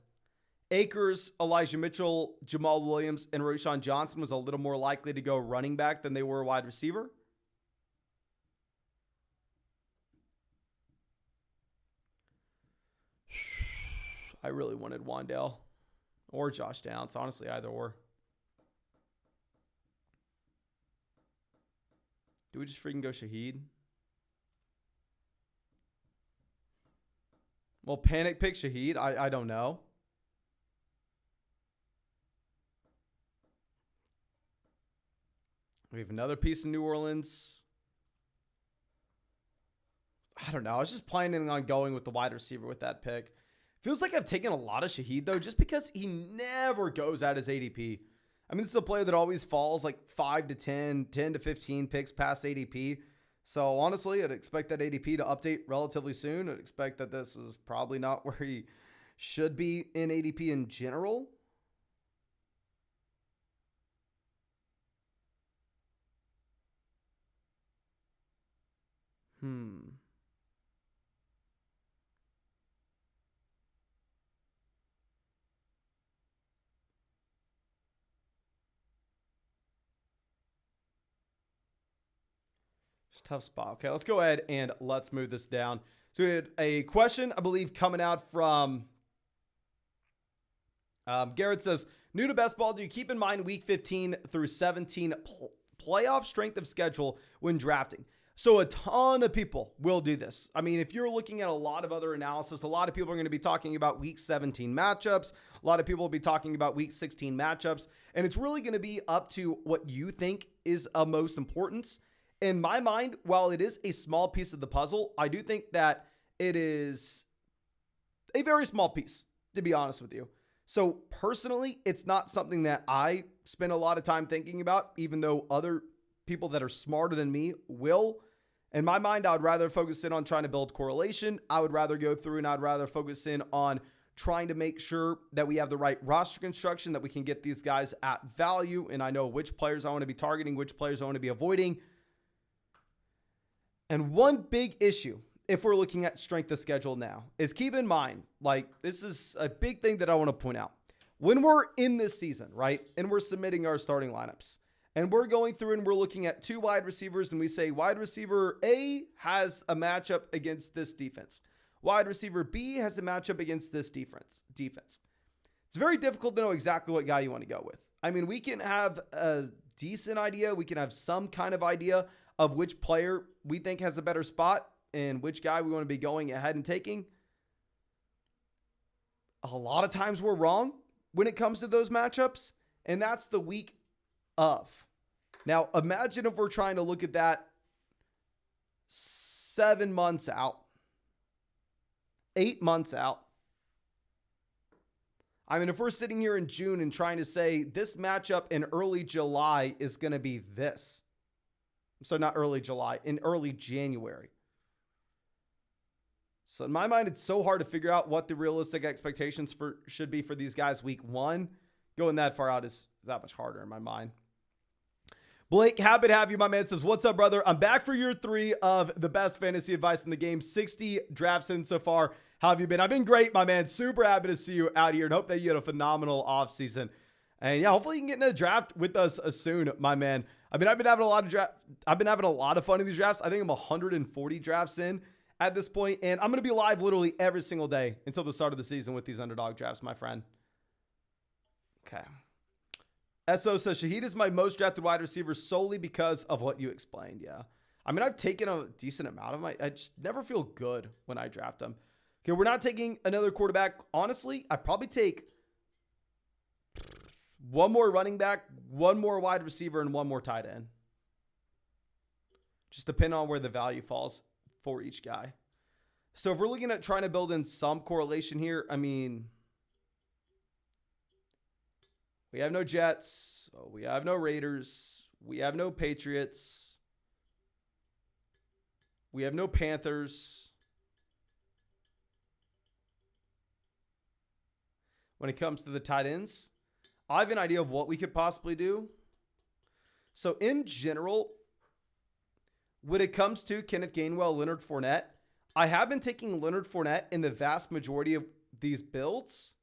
Akers, Elijah Mitchell, Jamal Williams, and Rashawn Johnson was a little more likely to go running back than they were wide receiver. I really wanted Wan'Dale or Josh Downs. Honestly, either or. Do we just freaking go Shaheed? Well, panic pick Shaheed? I don't know. We have another piece in New Orleans. I don't know. I was just planning on going with the wide receiver with that pick. Feels like I've taken a lot of Shaheed, though, just because he never goes at his ADP. I mean, this is a player that always falls like 5 to 10, 10 to 15 picks past ADP. So, honestly, I'd expect that ADP to update relatively soon. I'd expect that this is probably not where he should be in ADP in general. It's a tough spot. Okay, let's go ahead and let's move this down. So we had a question, I believe, coming out from Garrett says, new to best ball, do you keep in mind week 15 through 17 playoff strength of schedule when drafting? So a ton of people will do this. I mean, if you're looking at a lot of other analysis, a lot of people are going to be talking about week 17 matchups. A lot of people will be talking about week 16 matchups. And it's really going to be up to what you think is of most importance. In my mind, while it is a small piece of the puzzle, I do think that it is a very small piece, to be honest with you. So personally, it's not something that I spend a lot of time thinking about, even though other people that are smarter than me will. In my mind, I would rather focus in on trying to build correlation. I would rather go through and I'd rather focus in on trying to make sure that we have the right roster construction, that we can get these guys at value. And I know which players I want to be targeting, which players I want to be avoiding. And one big issue, if we're looking at strength of schedule now, is keep in mind, like, this is a big thing that I want to point out. When we're in this season, right, and we're submitting our starting lineups, and we're going through and we're looking at two wide receivers, and we say wide receiver A has a matchup against this defense. Wide receiver B has a matchup against this defense. It's very difficult to know exactly what guy you want to go with. I mean, we can have a decent idea. We can have some kind of idea of which player we think has a better spot and which guy we want to be going ahead and taking. A lot of times we're wrong when it comes to those matchups, and that's the week of. Now, imagine if we're trying to look at that 7 months out, 8 months out. I mean, if we're sitting here in June and trying to say this matchup in early July is going to be this. So not early July, in early January. So in my mind, it's so hard to figure out what the realistic expectations should be for these guys week 1. Going that far out is that much harder in my mind. Blake, happy to have you, my man. Says, what's up, brother? I'm back for year 3 of the best fantasy advice in the game. 60 drafts in so far. How have you been? I've been great, my man. Super happy to see you out here and hope that you had a phenomenal offseason. And yeah, hopefully you can get in a draft with us soon, my man. I mean, I've been having a lot of fun in these drafts. I think I'm 140 drafts in at this point, and I'm going to be live literally every single day until the start of the season with these underdog drafts, my friend. Okay. SO says, Shaheed is my most drafted wide receiver solely because of what you explained. Yeah. I mean, I've taken a decent amount of I just never feel good when I draft them. Okay, we're not taking another quarterback. Honestly, I probably take one more running back, one more wide receiver, and one more tight end. Just depending on where the value falls for each guy. So if we're looking at trying to build in some correlation here, I mean, we have no Jets. We have no Raiders. We have no Patriots. We have no Panthers. When it comes to the tight ends, I have an idea of what we could possibly do. So in general, when it comes to Kenneth Gainwell, Leonard Fournette, I have been taking Leonard Fournette in the vast majority of these builds.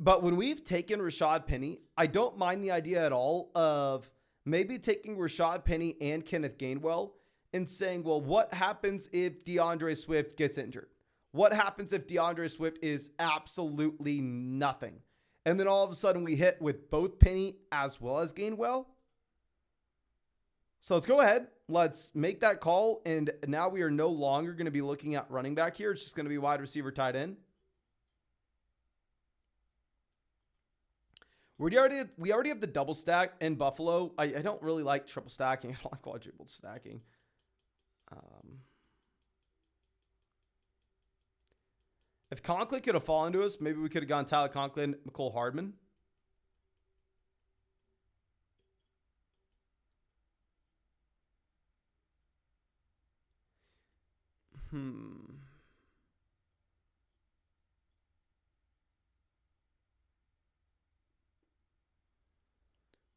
But when we've taken Rashad Penny, I don't mind the idea at all of maybe taking Rashad Penny and Kenneth Gainwell and saying, well, what happens if DeAndre Swift gets injured? What happens if DeAndre Swift is absolutely nothing? And then all of a sudden we hit with both Penny as well as Gainwell. So let's go ahead. Let's make that call. And now we are no longer going to be looking at running back here. It's just going to be wide receiver, tight end. We already have the double stack in Buffalo. I don't really like triple stacking. I don't like quadruple stacking. If Conklin could have fallen to us, maybe we could have gone Tyler Conklin, McCole Hardman.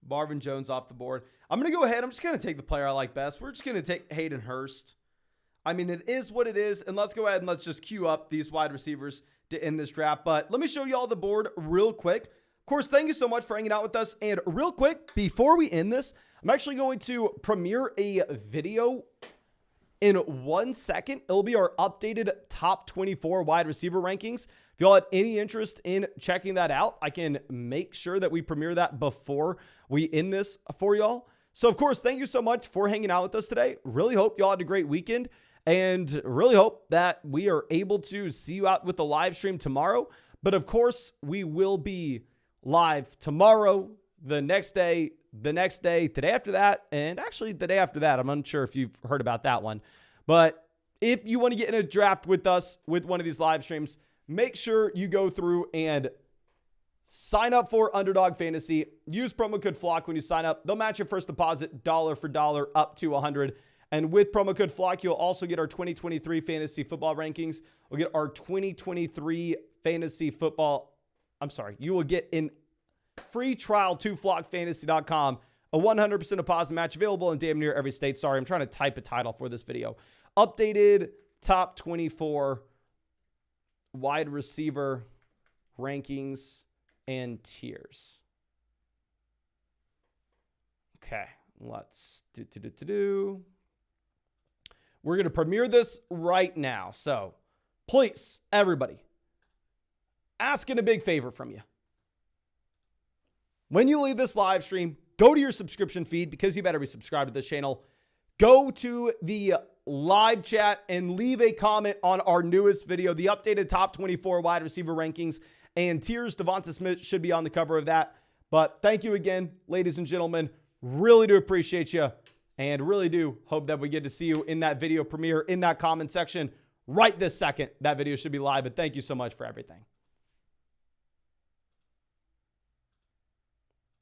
Marvin Jones off the board. I'm going to go ahead. I'm just going to take the player I like best. We're just going to take Hayden Hurst. I mean, it is what it is. And let's go ahead and let's just queue up these wide receivers to end this draft. But let me show you all the board real quick. Of course, thank you so much for hanging out with us. And real quick, before we end this, I'm actually going to premiere a video in 1 second. It'll be our updated top 24 wide receiver rankings. If y'all had any interest in checking that out, I can make sure that we premiere that before we end this for y'all. So, of course, thank you so much for hanging out with us today. Really hope y'all had a great weekend, and really hope that we are able to see you out with the live stream tomorrow. But, of course, we will be live tomorrow, the next day, today after that, and actually the day after that. I'm unsure if you've heard about that one. But if you want to get in a draft with us with one of these live streams, make sure you go through and sign up for Underdog Fantasy. Use promo code FLOCK when you sign up. They'll match your first deposit dollar for dollar up to $100. And with promo code FLOCK, you'll also get our 2023 fantasy football rankings. We'll get our 2023 fantasy football. You will get in free trial to flockfantasy.com. A 100% deposit match available in damn near every state. Sorry, I'm trying to type a title for this video. Updated top 24 wide receiver rankings and tiers. Okay, let's do. We're going to premiere this right now. So please, everybody, asking a big favor from you. When you leave this live stream, go to your subscription feed because you better be subscribed to this channel. Go to the live chat and leave a comment on our newest video, the updated top 24 wide receiver rankings and tiers. Devonta Smith should be on the cover of that. But thank you again, ladies and gentlemen. Really do appreciate you, and really do hope that we get to see you in that video premiere in that comment section right this second. That video should be live, but thank you so much for everything.